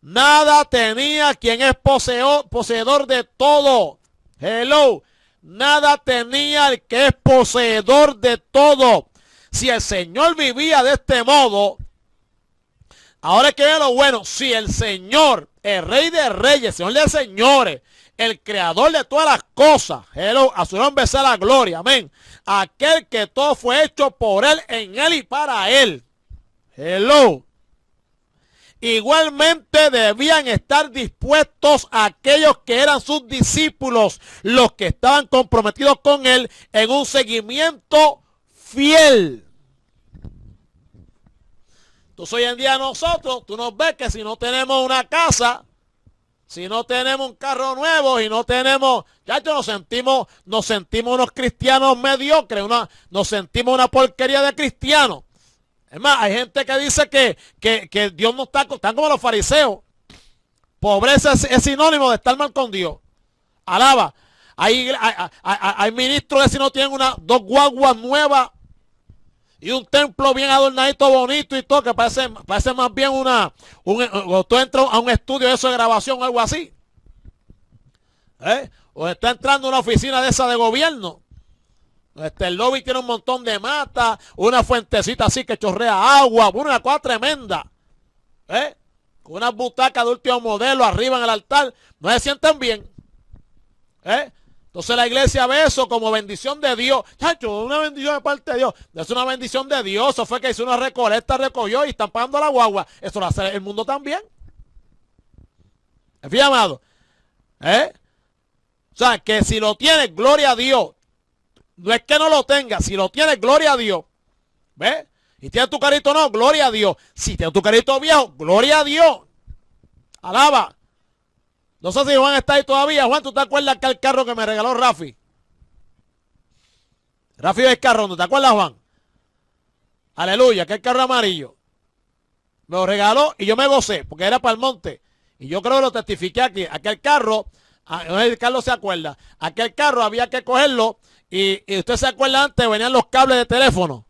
[SPEAKER 2] Nada tenía quien es poseedor de todo. Hello. Nada tenía el que es poseedor de todo. Si el Señor vivía de este modo, ahora es que ve lo bueno. Si el Señor, el Rey de Reyes, Señor de Señores, el Creador de todas las cosas, hello, a su nombre sea la gloria, amén. Aquel que todo fue hecho por Él, en Él y para Él. Hello. Igualmente debían estar dispuestos aquellos que eran sus discípulos, los que estaban comprometidos con Él en un seguimiento fiel. Entonces hoy en día nosotros, tú nos ves que si no tenemos una casa, si no tenemos un carro nuevo y no tenemos, ya nos sentimos unos cristianos mediocres, nos sentimos una porquería de cristianos. Es más, hay gente que dice que Dios no está, están como los fariseos. Pobreza es sinónimo de estar mal con Dios. Alaba. Hay ministros que si no tienen 2 guaguas nuevas y un templo bien adornadito, bonito y todo, que parece más bien o tú entras a un estudio de eso de grabación o algo así. O está entrando a una oficina de esa de gobierno. El lobby tiene un montón de mata, una fuentecita así que chorrea agua, una cosa tremenda. Con unas butacas de último modelo arriba en el altar, no se sienten bien. Entonces la iglesia ve eso como bendición de Dios. Chacho, una bendición de parte de Dios. Es una bendición de Dios. Eso fue que hizo una recolecta, recogió y están pagando la guagua. Eso lo hace el mundo también. ¿Me fíjate, amado? O sea, que si lo tienes, gloria a Dios. No es que no lo tengas, si lo tienes, gloria a Dios. ¿Ves? Y tienes tu carrito no, gloria a Dios. Si tienes tu carrito viejo, gloria a Dios. Alaba. No sé si Juan está ahí todavía. Juan, ¿tú te acuerdas que el carro que me regaló Rafi? Rafi del carro, ¿no te acuerdas, Juan? Aleluya, que el carro amarillo. Me lo regaló y yo me gocé, porque era para el monte. Y yo creo que lo testifiqué aquí. Aquel carro, Carlos se acuerda, aquel carro había que cogerlo. Y usted se acuerda antes, venían los cables de teléfono.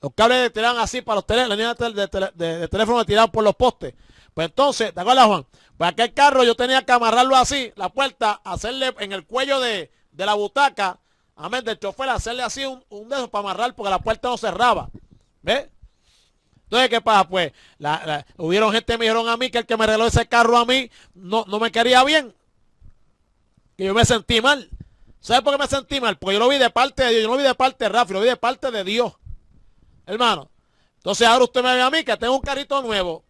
[SPEAKER 2] Los cables de tiraban así para los teléfonos, las líneas de teléfono que tiraban por los postes. Pues entonces, ¿te acuerdas, Juan? Pues aquel carro yo tenía que amarrarlo así, la puerta, hacerle en el cuello de la butaca, amén, del chofer, hacerle así un dedo para amarrar porque la puerta no cerraba. ¿Ves? Entonces, ¿qué pasa? Pues, hubieron gente que me dijeron a mí que el que me regaló ese carro a mí no me quería bien. Que yo me sentí mal. ¿Sabe por qué me sentí mal? Porque yo lo vi de parte de Dios, yo no lo vi de parte de Rafi, lo vi de parte de Dios. Hermano. Entonces ahora usted me ve a mí que tengo un carrito nuevo,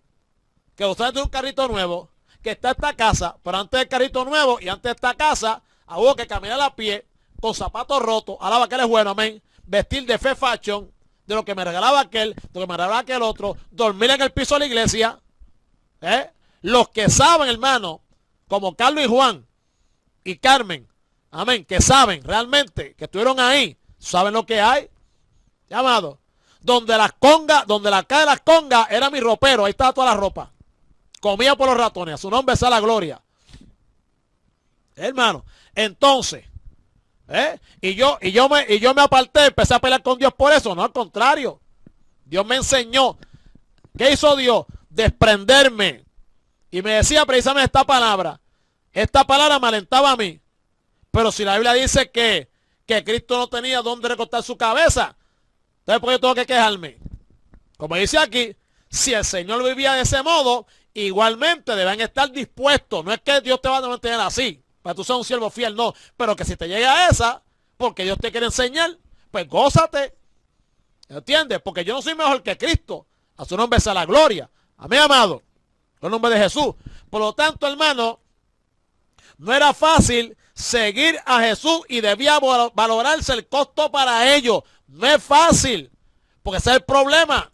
[SPEAKER 2] que usted tiene un carrito nuevo, que está esta casa, pero antes del carrito nuevo y antes de esta casa, hubo que caminar a pie, con zapatos rotos, alaba que él es bueno, amén, vestir de fe fashion, de lo que me regalaba aquel, de lo que me regalaba aquel otro, dormir en el piso de la iglesia, los que saben, hermano, como Carlos y Juan y Carmen, amén, que saben realmente, que estuvieron ahí, saben lo que hay, amado. Donde las congas, donde la calle de las congas era mi ropero, ahí estaba toda la ropa. Comía por los ratones, a su nombre sea la gloria. Hermano, entonces, y yo me aparté, empecé a pelear con Dios por eso, no, al contrario. Dios me enseñó. ¿Qué hizo Dios? Desprenderme. Y me decía precisamente esta palabra. Esta palabra me alentaba a mí. Pero si la Biblia dice que Cristo no tenía dónde recortar su cabeza, entonces ¿por qué yo tengo que quejarme? Como dice aquí, si el Señor vivía de ese modo, igualmente deben estar dispuestos. No es que Dios te va a mantener así, para que tú seas un siervo fiel, no. Pero que si te llega a esa, porque Dios te quiere enseñar, pues gózate. ¿Entiendes? Porque yo no soy mejor que Cristo. A su nombre sea la gloria. Amén, amado. En el nombre de Jesús. Por lo tanto, hermano, no era fácil seguir a Jesús y debía valorarse el costo para ello. No es fácil, porque ese es el problema.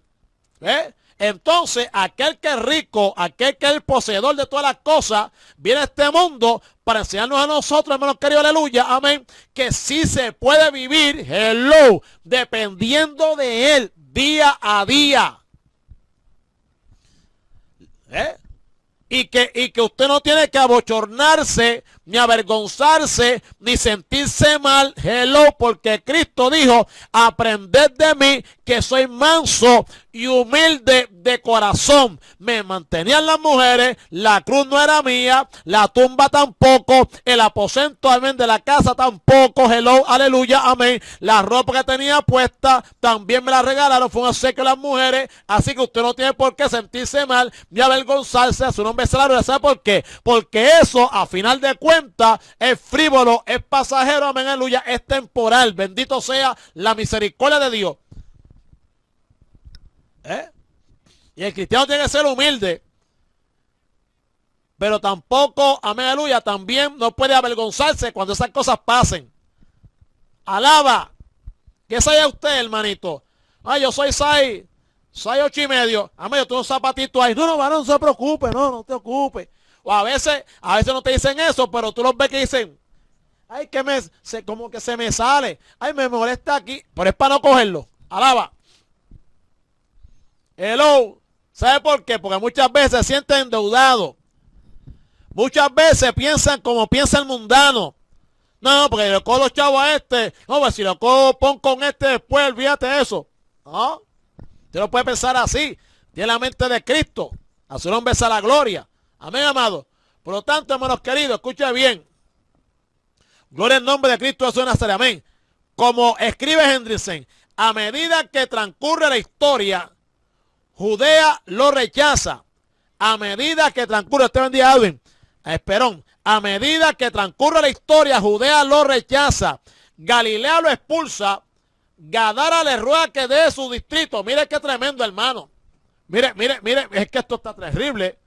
[SPEAKER 2] Entonces, aquel que es rico, aquel que es el poseedor de todas las cosas, viene a este mundo para enseñarnos a nosotros, hermanos queridos, aleluya, amén, que sí se puede vivir, hello, dependiendo de él, día a día. Y que usted no tiene que abochornarse, ni avergonzarse, ni sentirse mal, hello, porque Cristo dijo, aprended de mí que soy manso y humilde de corazón. Me mantenían las mujeres, la cruz no era mía, la tumba tampoco, el aposento, amén, de la casa tampoco, hello, aleluya, amén. La ropa que tenía puesta también me la regalaron, fue un obsequio de las mujeres, así que usted no tiene por qué sentirse mal, ni avergonzarse, a su nombre es la gloria. ¿Sabe por qué? Porque eso, a final de cuentas, es frívolo, es pasajero, amén, aleluya, es temporal. Bendito sea la misericordia de Dios. Y el cristiano tiene que ser humilde, pero tampoco, amén, aleluya, también no puede avergonzarse cuando esas cosas pasen. Alaba. ¿Qué sabe usted, hermanito? Ay, yo soy 6, 8 y medio. Amén, yo tengo un zapatito ahí. No, varón, no se preocupe, no te ocupes. O a veces no te dicen eso, pero tú los ves que dicen, ay, como que se me sale. Ay, me molesta aquí. Pero es para no cogerlo. Alaba. Hello. ¿Sabe por qué? Porque muchas veces se sienten endeudados. Muchas veces piensan como piensa el mundano. No, porque le cojo los chavos a este. No, pues si lo cojo, pon con este después, olvídate de eso. No. Usted no puede pensar así. Tiene la mente de Cristo. A su nombre sea la gloria. Amén, amado. Por lo tanto, hermanos queridos, escuche bien. Gloria al nombre de Cristo Jesús de Nazaret. Amén. Como escribe Hendrickson, a medida que transcurre la historia, Judea lo rechaza. A medida que transcurre, usted bendiga a Edwin, a Esperón. A medida que transcurre la historia, Judea lo rechaza. Galilea lo expulsa. Gadara le ruega que dé su distrito. Mire qué tremendo, hermano. Mire, es que esto está terrible.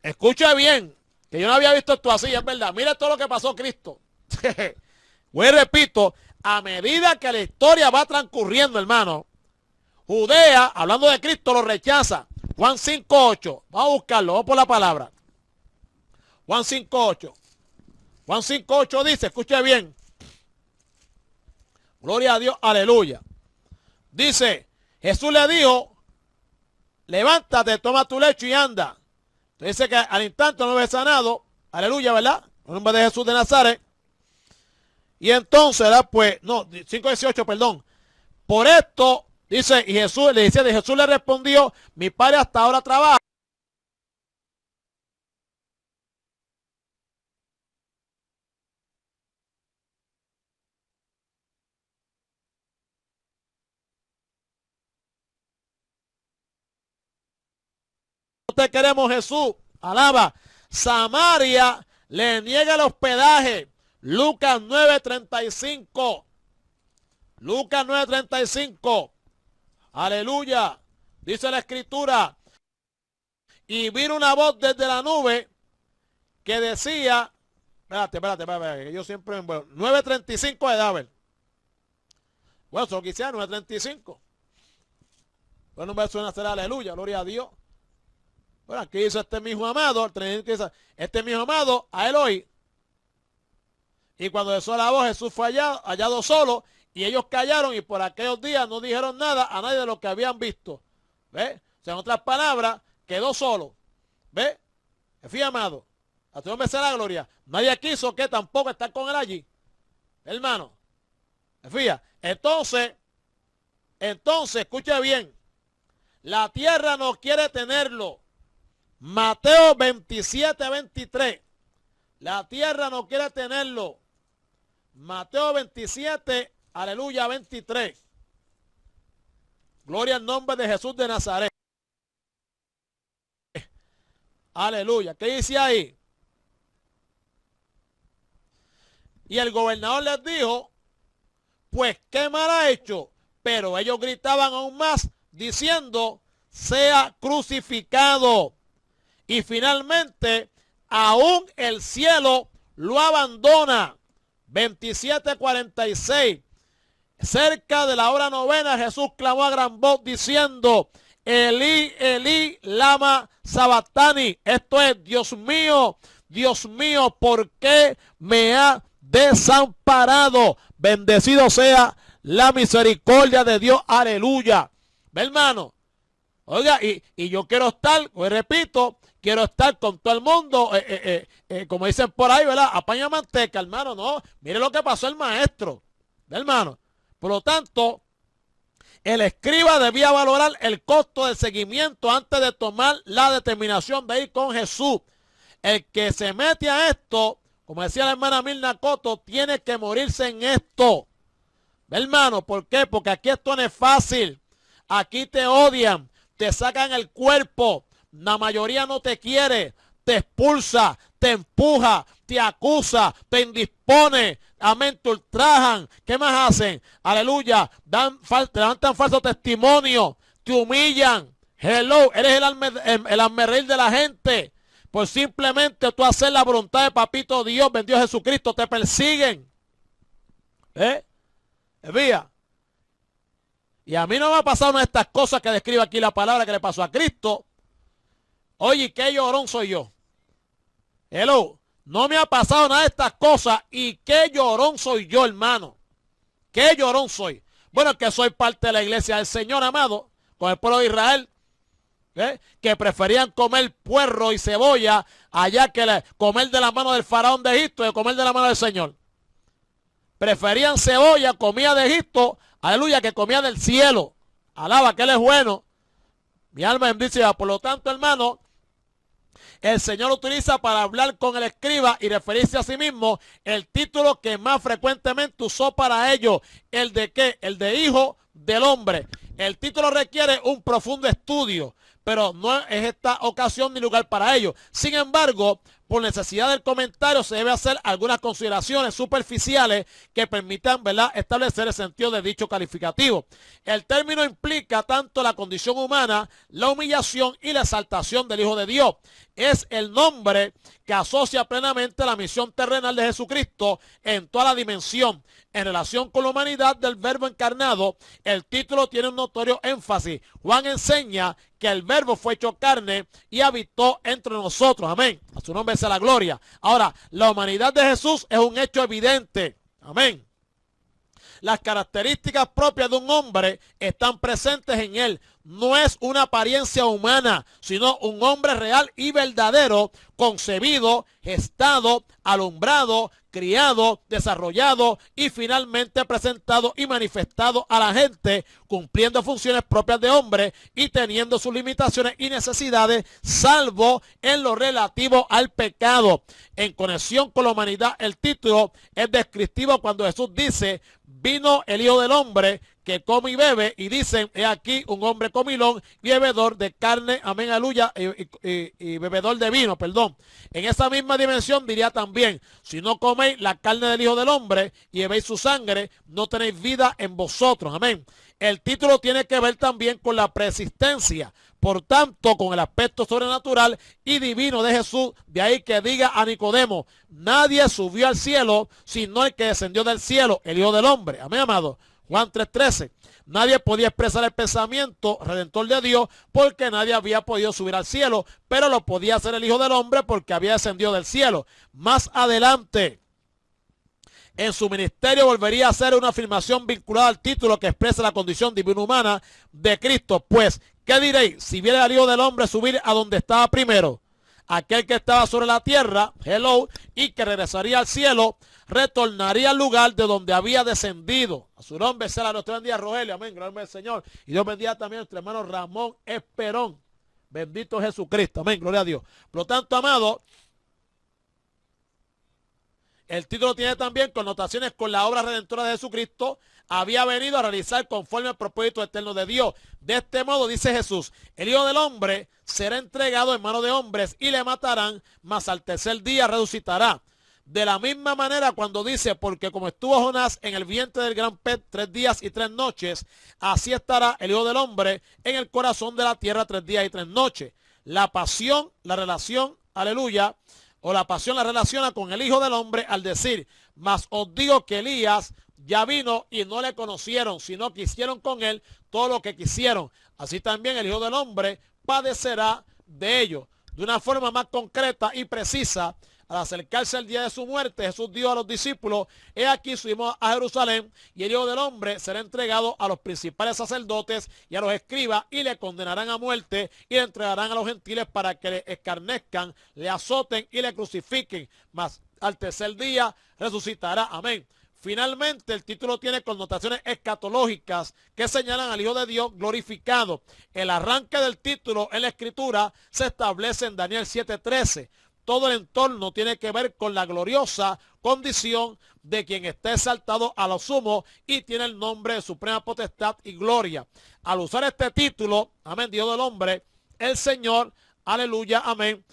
[SPEAKER 2] Escuche bien, que yo no había visto esto así, es verdad. Mire todo lo que pasó Cristo. Pues repito, a medida que la historia va transcurriendo, hermano, Judea, hablando de Cristo, lo rechaza. Juan 5:8. Vamos a buscarlo, vamos por la palabra. Juan 5:8. Juan 5:8 dice, escuche bien. Gloria a Dios, aleluya. Dice, Jesús le dijo, levántate, toma tu lecho y anda. Entonces dice que al instante no había sanado. Aleluya, ¿verdad? En nombre de Jesús de Nazaret. Y entonces, ¿verdad? Pues, no, 5:18, perdón. Por esto, dice, y Jesús le respondió, mi padre hasta ahora trabaja. No te queremos, Jesús. Alaba. Samaria le niega el hospedaje. Lucas 9:35. Lucas 9:35. Aleluya. Dice la escritura. Y vino una voz desde la nube que decía, espérate, que yo siempre, bueno, 9:35 de David. Bueno, solo quisiera 9:35. Bueno, me suena hacer aleluya, gloria a Dios. Bueno, aquí dice este mi hijo amado, este mi hijo amado, a él oí. Y cuando cesó la voz, Jesús fue hallado solo, y ellos callaron, y por aquellos días no dijeron nada a nadie de lo que habían visto. ¿Ve? O sea, en otras palabras, quedó solo. ¿Ve? Fui amado. A tu nombre sea la gloria. Nadie quiso que tampoco estar con él allí. Hermano. Fíjate. Entonces, escuche bien. La tierra no quiere tenerlo. Mateo 27, 23. La tierra no quiere tenerlo. Mateo 27, aleluya, 23. Gloria al nombre de Jesús de Nazaret. Aleluya. ¿Qué dice ahí? Y el gobernador les dijo, pues qué mal ha hecho. Pero ellos gritaban aún más, diciendo, sea crucificado. Y finalmente, aún el cielo lo abandona. 27:46. Cerca de la hora novena, Jesús clamó a gran voz diciendo, Elí, Elí, lama sabatani. Esto es, Dios mío, ¿por qué me ha desamparado? Bendecido sea la misericordia de Dios. Aleluya. ¿Ve, hermano? Oiga, y yo quiero estar, pues repito, quiero estar con todo el mundo, como dicen por ahí, ¿verdad? Apaña manteca, hermano, no. Mire lo que pasó el maestro, ¿ve, hermano? Por lo tanto, el escriba debía valorar el costo del seguimiento antes de tomar la determinación de ir con Jesús. El que se mete a esto, como decía la hermana Mirna Coto, tiene que morirse en esto. ¿Ve, hermano? ¿Por qué? Porque aquí esto no es fácil. Aquí te odian, te sacan el cuerpo, la mayoría no te quiere, te expulsa, te empuja, te acusa, te indispone, amén, te ultrajan. ¿Qué más hacen? Aleluya, te levantan falso testimonio, te humillan. Hello, eres el hazmerreír de la gente. Por simplemente tú hacer la voluntad de Papito Dios, bendito Jesucristo, te persiguen. Vía. Y a mí no me ha pasado una de estas cosas que describe aquí la palabra que le pasó a Cristo. Oye, qué llorón soy yo. Hello. No me ha pasado nada de estas cosas y qué llorón soy yo, hermano. Qué llorón soy. Bueno, que soy parte de la iglesia del Señor, amado, con el pueblo de Israel, que preferían comer puerro y cebolla allá que comer de la mano del faraón de Egipto y comer de la mano del Señor. Preferían cebolla, comida de Egipto, aleluya, que comía del cielo. Alaba que Él es bueno. Mi alma bendice. Por lo tanto, hermano, el Señor utiliza para hablar con el escriba y referirse a sí mismo el título que más frecuentemente usó para ello. ¿El de qué? El de hijo del hombre. El título requiere un profundo estudio, pero no es esta ocasión ni lugar para ello. Sin embargo, por necesidad del comentario se debe hacer algunas consideraciones superficiales que permitan, ¿verdad?, establecer el sentido de dicho calificativo. El término implica tanto la condición humana, la humillación y la exaltación del Hijo de Dios. Es el nombre que asocia plenamente la misión terrenal de Jesucristo en toda la dimensión. En relación con la humanidad del Verbo encarnado, el título tiene un notorio énfasis. Juan enseña que el Verbo fue hecho carne y habitó entre nosotros. Amén. A su nombre sea la gloria. Ahora, la humanidad de Jesús es un hecho evidente. Amén. Las características propias de un hombre están presentes en él. No es una apariencia humana, sino un hombre real y verdadero, concebido, gestado, alumbrado, criado, desarrollado y finalmente presentado y manifestado a la gente, cumpliendo funciones propias de hombre y teniendo sus limitaciones y necesidades, salvo en lo relativo al pecado. En conexión con la humanidad, el título es descriptivo cuando Jesús dice, vino el Hijo del Hombre que come y bebe, y dicen, he aquí un hombre comilón y bebedor de carne, amén, aleluya, y bebedor de vino, perdón. En esa misma dimensión diría también, si no coméis la carne del Hijo del Hombre y bebéis su sangre, no tenéis vida en vosotros, amén. El título tiene que ver también con la preexistencia, por tanto, con el aspecto sobrenatural y divino de Jesús. De ahí que diga a Nicodemo, nadie subió al cielo, sino el que descendió del cielo, el Hijo del Hombre. Amén, amado. Juan 3:13. Nadie podía expresar el pensamiento redentor de Dios porque nadie había podido subir al cielo, pero lo podía hacer el Hijo del Hombre porque había descendido del cielo. Más adelante, en su ministerio volvería a hacer una afirmación vinculada al título que expresa la condición divina humana de Cristo. Pues, ¿qué diréis? Si viene el Hijo del Hombre subir a donde estaba primero, aquel que estaba sobre la tierra, hello, y que regresaría al cielo, retornaría al lugar de donde había descendido. A su nombre sea la nuestra bendiga Rogelio, amén, gloria al Señor. Y Dios bendiga también a nuestro hermano Ramón Esperón. Bendito Jesucristo, amén, gloria a Dios. Por lo tanto, amado, el título tiene también connotaciones con la obra redentora de Jesucristo. Había venido a realizar conforme al propósito eterno de Dios. De este modo, dice Jesús, el Hijo del Hombre será entregado en manos de hombres y le matarán, mas al tercer día resucitará. De la misma manera cuando dice, porque como estuvo Jonás en el vientre del gran pez 3 días y 3 noches, así estará el Hijo del Hombre en el corazón de la tierra 3 días y 3 noches. La pasión, la relación, aleluya, o la pasión la relaciona con el Hijo del Hombre al decir, mas os digo que Elías ya vino y no le conocieron, sino que hicieron con él todo lo que quisieron. Así también el Hijo del Hombre padecerá de ellos. De una forma más concreta y precisa, al acercarse el día de su muerte, Jesús dijo a los discípulos, he aquí subimos a Jerusalén y el Hijo del Hombre será entregado a los principales sacerdotes y a los escribas y le condenarán a muerte y le entregarán a los gentiles para que le escarnezcan, le azoten y le crucifiquen, mas al tercer día resucitará. Amén. Finalmente, el título tiene connotaciones escatológicas que señalan al Hijo de Dios glorificado. El arranque del título en la Escritura se establece en Daniel 7:13. Todo el entorno tiene que ver con la gloriosa condición de quien está exaltado a lo sumo y tiene el nombre de suprema potestad y gloria. Al usar este título, amén, Dios del hombre, el Señor, aleluya, amén,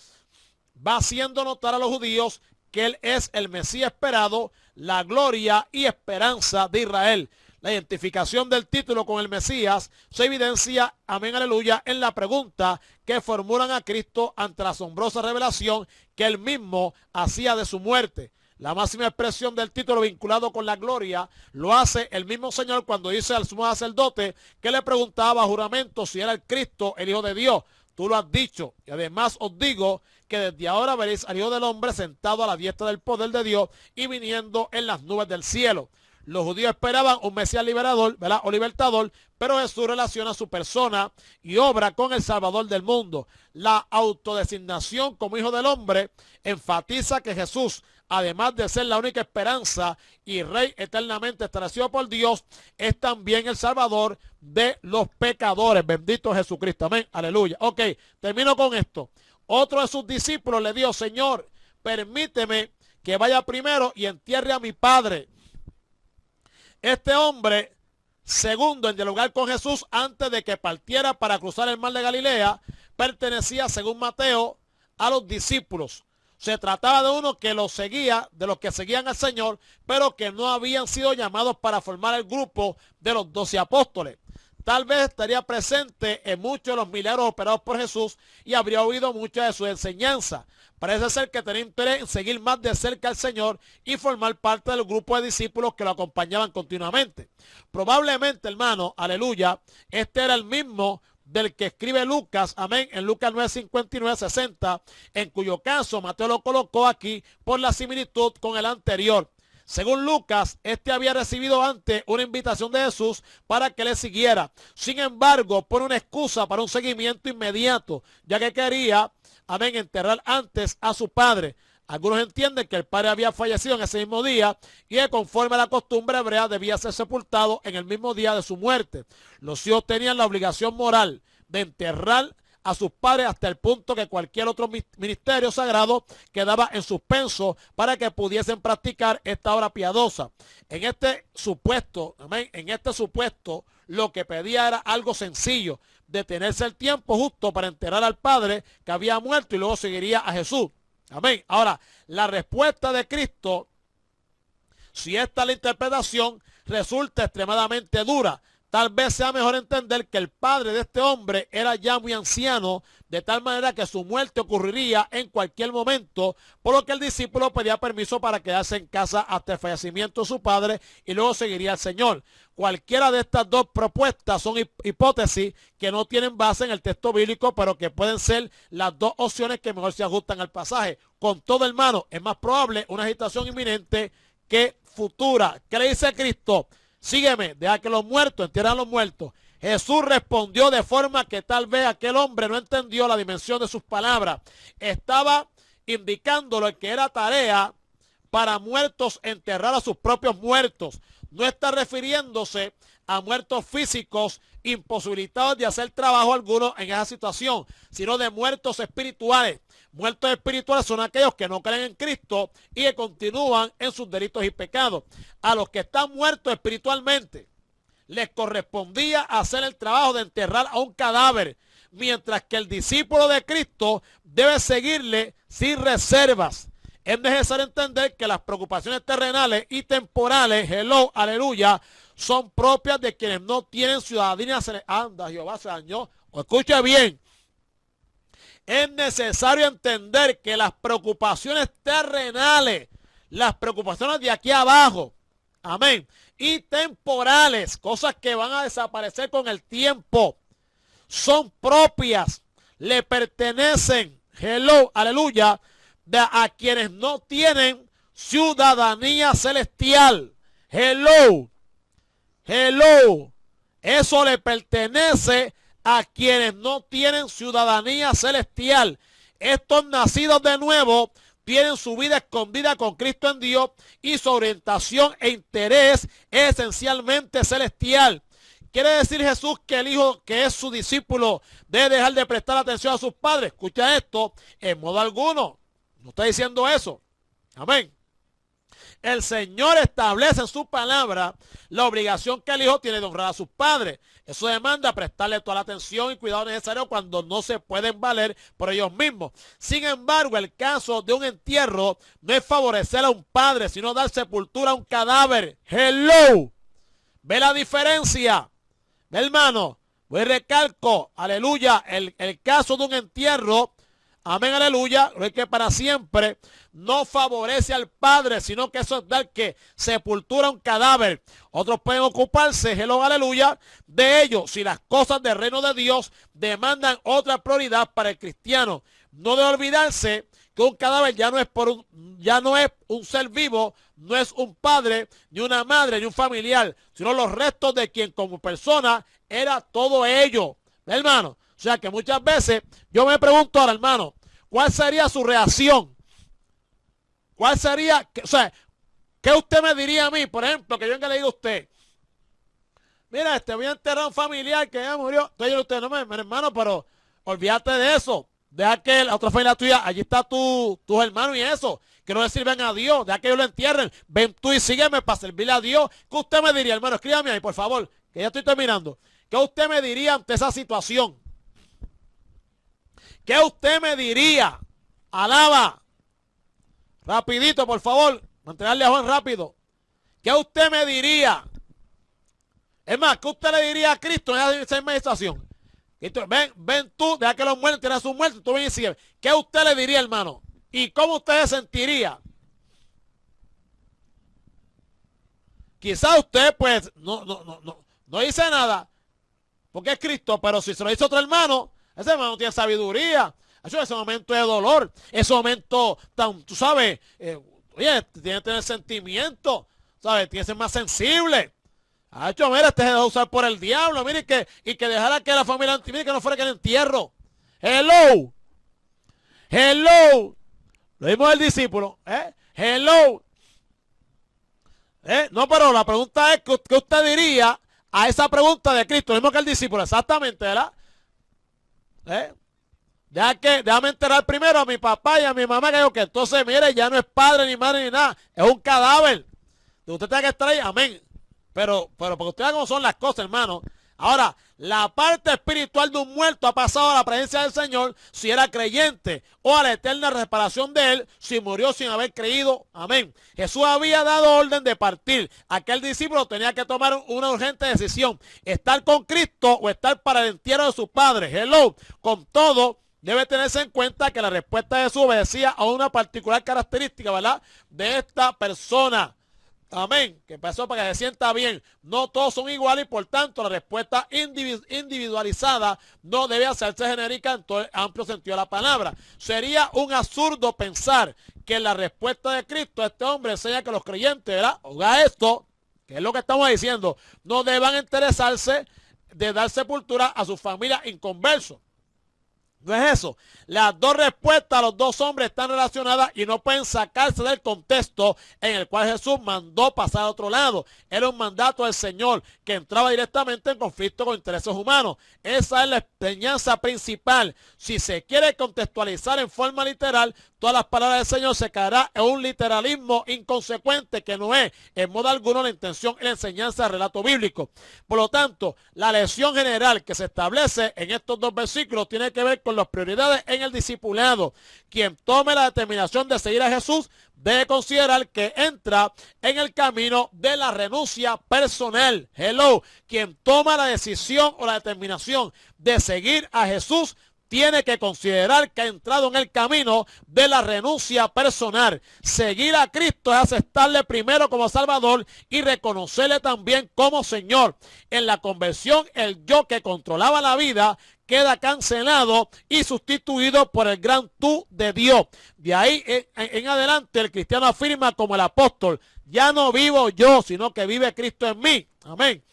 [SPEAKER 2] va haciendo notar a los judíos que Él es el Mesías esperado, la gloria y esperanza de Israel. La identificación del título con el Mesías se evidencia, amén, aleluya, en la pregunta que formulan a Cristo ante la asombrosa revelación que él mismo hacía de su muerte. La máxima expresión del título vinculado con la gloria lo hace el mismo Señor cuando dice al sumo sacerdote que le preguntaba a juramento si era el Cristo, el Hijo de Dios. Tú lo has dicho, y además os digo que desde ahora veréis al Hijo del Hombre sentado a la diestra del poder de Dios y viniendo en las nubes del cielo. Los judíos esperaban un Mesías liberador, ¿verdad?, o libertador, pero Jesús relaciona su persona y obra con el Salvador del mundo. La autodesignación como Hijo del Hombre enfatiza que Jesús, además de ser la única esperanza y Rey eternamente establecido por Dios, es también el Salvador de los pecadores. Bendito Jesucristo, amén, aleluya. Ok, termino con esto. Otro de sus discípulos le dijo, Señor, permíteme que vaya primero y entierre a mi padre. Este hombre, segundo en dialogar con Jesús antes de que partiera para cruzar el mar de Galilea, pertenecía, según Mateo, a los discípulos. Se trataba de uno que los seguía, de los que seguían al Señor, pero que no habían sido llamados para formar el grupo de los 12 apóstoles. Tal vez estaría presente en muchos de los milagros operados por Jesús y habría oído muchas de sus enseñanzas. Parece ser que tenía interés en seguir más de cerca al Señor y formar parte del grupo de discípulos que lo acompañaban continuamente. Probablemente, hermano, aleluya, este era el mismo del que escribe Lucas, amén, en Lucas 9:59-60, en cuyo caso Mateo lo colocó aquí por la similitud con el anterior. Según Lucas, este había recibido antes una invitación de Jesús para que le siguiera. Sin embargo, pone una excusa para un seguimiento inmediato, ya que quería, amén, enterrar antes a su padre. Algunos entienden que el padre había fallecido en ese mismo día y que conforme a la costumbre hebrea debía ser sepultado en el mismo día de su muerte. Los hijos tenían la obligación moral de enterrar a sus padres hasta el punto que cualquier otro ministerio sagrado quedaba en suspenso para que pudiesen practicar esta obra piadosa. En este supuesto, amén, en este supuesto, lo que pedía era algo sencillo, detenerse el tiempo justo para enterrar al padre que había muerto y luego seguiría a Jesús. Amén. Ahora, la respuesta de Cristo, si esta es la interpretación, resulta extremadamente dura. Tal vez sea mejor entender que el padre de este hombre era ya muy anciano, de tal manera que su muerte ocurriría en cualquier momento, por lo que el discípulo pedía permiso para quedarse en casa hasta el fallecimiento de su padre y luego seguiría al Señor. Cualquiera de estas dos propuestas son hipótesis que no tienen base en el texto bíblico, pero que pueden ser las dos opciones que mejor se ajustan al pasaje. Con todo, hermano, es más probable una agitación inminente que futura. ¿Qué le dice Cristo? Sígueme, deja que los muertos entierren a los muertos. Jesús respondió de forma que tal vez aquel hombre no entendió la dimensión de sus palabras. Estaba indicándole que era tarea para muertos enterrar a sus propios muertos. No está refiriéndose a muertos físicos imposibilitados de hacer trabajo alguno en esa situación, sino de muertos espirituales. Muertos espirituales son aquellos que no creen en Cristo y que continúan en sus delitos y pecados. A los que están muertos espiritualmente les correspondía hacer el trabajo de enterrar a un cadáver, mientras que el discípulo de Cristo debe seguirle sin reservas. Es necesario entender que las preocupaciones terrenales y temporales, hello, aleluya, son propias de quienes no tienen ciudadanía celestial. Anda, Jehová se dañó. O escuche bien. Es necesario entender que las preocupaciones terrenales, las preocupaciones de aquí abajo, amén, y temporales, cosas que van a desaparecer con el tiempo, son propias, le pertenecen, hello, aleluya, a quienes no tienen ciudadanía celestial. Hello, hello, eso le pertenece a quienes no tienen ciudadanía celestial. Estos nacidos de nuevo tienen su vida escondida con Cristo en Dios y su orientación e interés es esencialmente celestial. ¿Quiere decir Jesús que el hijo que es su discípulo debe dejar de prestar atención a sus padres? Escucha esto, en modo alguno. No está diciendo eso. Amén. El Señor establece en su palabra la obligación que el hijo tiene de honrar a sus padres. Eso demanda prestarle toda la atención y cuidado necesario cuando no se pueden valer por ellos mismos. Sin embargo, el caso de un entierro no es favorecer a un padre, sino dar sepultura a un cadáver. Hello. ¿Ve la diferencia? ¿Ve, hermano? Voy y recalco, aleluya, el caso de un entierro, amén, aleluya, lo es que para siempre no favorece al padre, sino que eso es dar que sepultura a un cadáver. Otros pueden ocuparse, hello, aleluya, de ello si las cosas del reino de Dios demandan otra prioridad para el cristiano. No debe olvidarse que un cadáver ya no es un ser vivo, no es un padre, ni una madre, ni un familiar, sino los restos de quien como persona era todo ello, hermano. O sea que muchas veces yo me pregunto ahora, hermano, ¿cuál sería su reacción? ¿Cuál sería, o sea, qué usted me diría a mí, por ejemplo, que yo venga le diga a usted, mira, voy a enterrar a un familiar que ya murió? Entonces usted, no, hermano, pero olvídate de eso. Deja que la otra familia tuya, allí está tus hermanos y eso, que no le sirven a Dios, deja que ellos lo entierren. Ven tú y sígueme para servirle a Dios. ¿Qué usted me diría, hermano? Escríbame ahí, por favor, que ya estoy terminando. ¿Qué usted me diría ante esa situación? ¿Qué usted me diría? Alaba. Rapidito, por favor. Mantenerle a Juan rápido. ¿Qué usted me diría? Es más, ¿qué usted le diría a Cristo en esa misma situación? Ven tú, deja que los muertos tienen sus muertos, tú ven y sigue. ¿Qué usted le diría, hermano? ¿Y cómo usted se sentiría? Quizá usted, pues, no dice nada, porque es Cristo, pero si se lo dice otro hermano, ese hermano no tiene sabiduría. Ese momento de dolor, ese momento tan, tú sabes, oye, tiene que tener sentimiento, ¿sabes? Tiene que ser más sensible. Ha hecho, mira, se dejó usar por el diablo, mire, y que dejara que la familia, mire, que no fuera que el entierro. Hello. Hello. Lo mismo del discípulo, Hello. No, pero la pregunta es, ¿qué usted diría a esa pregunta de Cristo? Lo mismo que el discípulo, exactamente, ¿verdad? Déjame enterrar primero a mi papá y a mi mamá, que entonces, mire, ya no es padre, ni madre, ni nada, es un cadáver. Usted tiene que estar ahí, amén. Pero porque usted vea cómo son las cosas, hermano. Ahora, la parte espiritual de un muerto ha pasado a la presencia del Señor si era creyente, o a la eterna reparación de él si murió sin haber creído. Amén. Jesús había dado orden de partir. Aquel discípulo tenía que tomar una urgente decisión: estar con Cristo o estar para el entierro de su padre. Hello. Con todo, debe tenerse en cuenta que la respuesta de Jesús obedecía a una particular característica, ¿verdad?, de esta persona. Amén. Que pasó para que se sienta bien. No todos son iguales y por tanto la respuesta individualizada no debe hacerse genérica en todo el amplio sentido de la palabra. Sería un absurdo pensar que la respuesta de Cristo a este hombre enseña que los creyentes, ¿verdad?, oiga esto, que es lo que estamos diciendo, no deban interesarse de dar sepultura a sus familias inconversos. No es eso. Las dos respuestas a los dos hombres están relacionadas y no pueden sacarse del contexto en el cual Jesús mandó pasar a otro lado. Era un mandato del Señor que entraba directamente en conflicto con intereses humanos. Esa es la enseñanza principal. Si se quiere contextualizar en forma literal, todas las palabras del Señor se caerá en un literalismo inconsecuente que no es en modo alguno la intención y la enseñanza del relato bíblico. Por lo tanto, la lección general que se establece en estos dos versículos tiene que ver con las prioridades en el discipulado. Quien tome la determinación de seguir a Jesús debe considerar que entra en el camino de la renuncia personal. Hello. Quien toma la decisión o la determinación de seguir a Jesús tiene que considerar que ha entrado en el camino de la renuncia personal. Seguir a Cristo es aceptarle primero como Salvador y reconocerle también como Señor. En la conversión, el yo que controlaba la vida queda cancelado y sustituido por el gran tú de Dios. De ahí en adelante el cristiano afirma como el apóstol: ya no vivo yo, sino que vive Cristo en mí. Amén.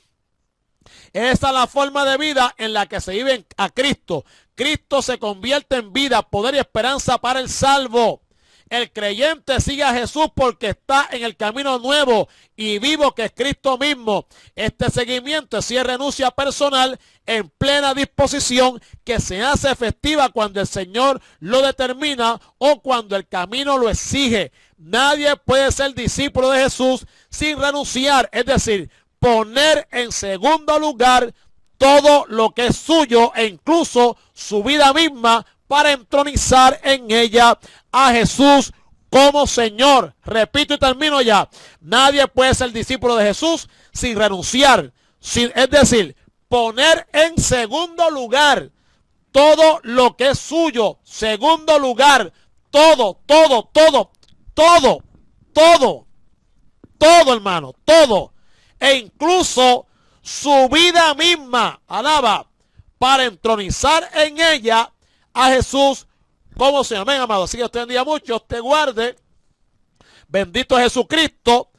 [SPEAKER 2] Esa es la forma de vida en la que se vive a Cristo. Cristo se convierte en vida, poder y esperanza para el salvo. El creyente sigue a Jesús porque está en el camino nuevo y vivo que es Cristo mismo. Este seguimiento es renuncia personal en plena disposición que se hace efectiva cuando el Señor lo determina o cuando el camino lo exige. Nadie puede ser discípulo de Jesús sin renunciar, es decir, poner en segundo lugar todo lo que es suyo e incluso su vida misma para entronizar en ella a Jesús como Señor. Repito y termino ya. Nadie puede ser discípulo de Jesús sin renunciar, es decir, poner en segundo lugar todo lo que es suyo. Segundo lugar, todo, hermano, todo. E incluso su vida misma, alaba, para entronizar en ella a Jesús como Señor. Amén, amado. Así que usted bendiga mucho, te guarde. Bendito Jesucristo.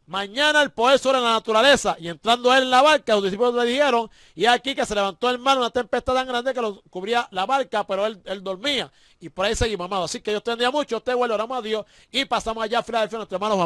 [SPEAKER 2] Mañana el poder sobre la naturaleza. Y entrando él en la barca, los discípulos le dijeron, y aquí que se levantó el mar, una tempestad tan grande que lo cubría la barca, pero él dormía. Y por ahí seguimos, amado. Así que Dios te bendiga mucho, te guarde, oramos a Dios. Y pasamos allá a Filadelfia, nuestro hermano Juan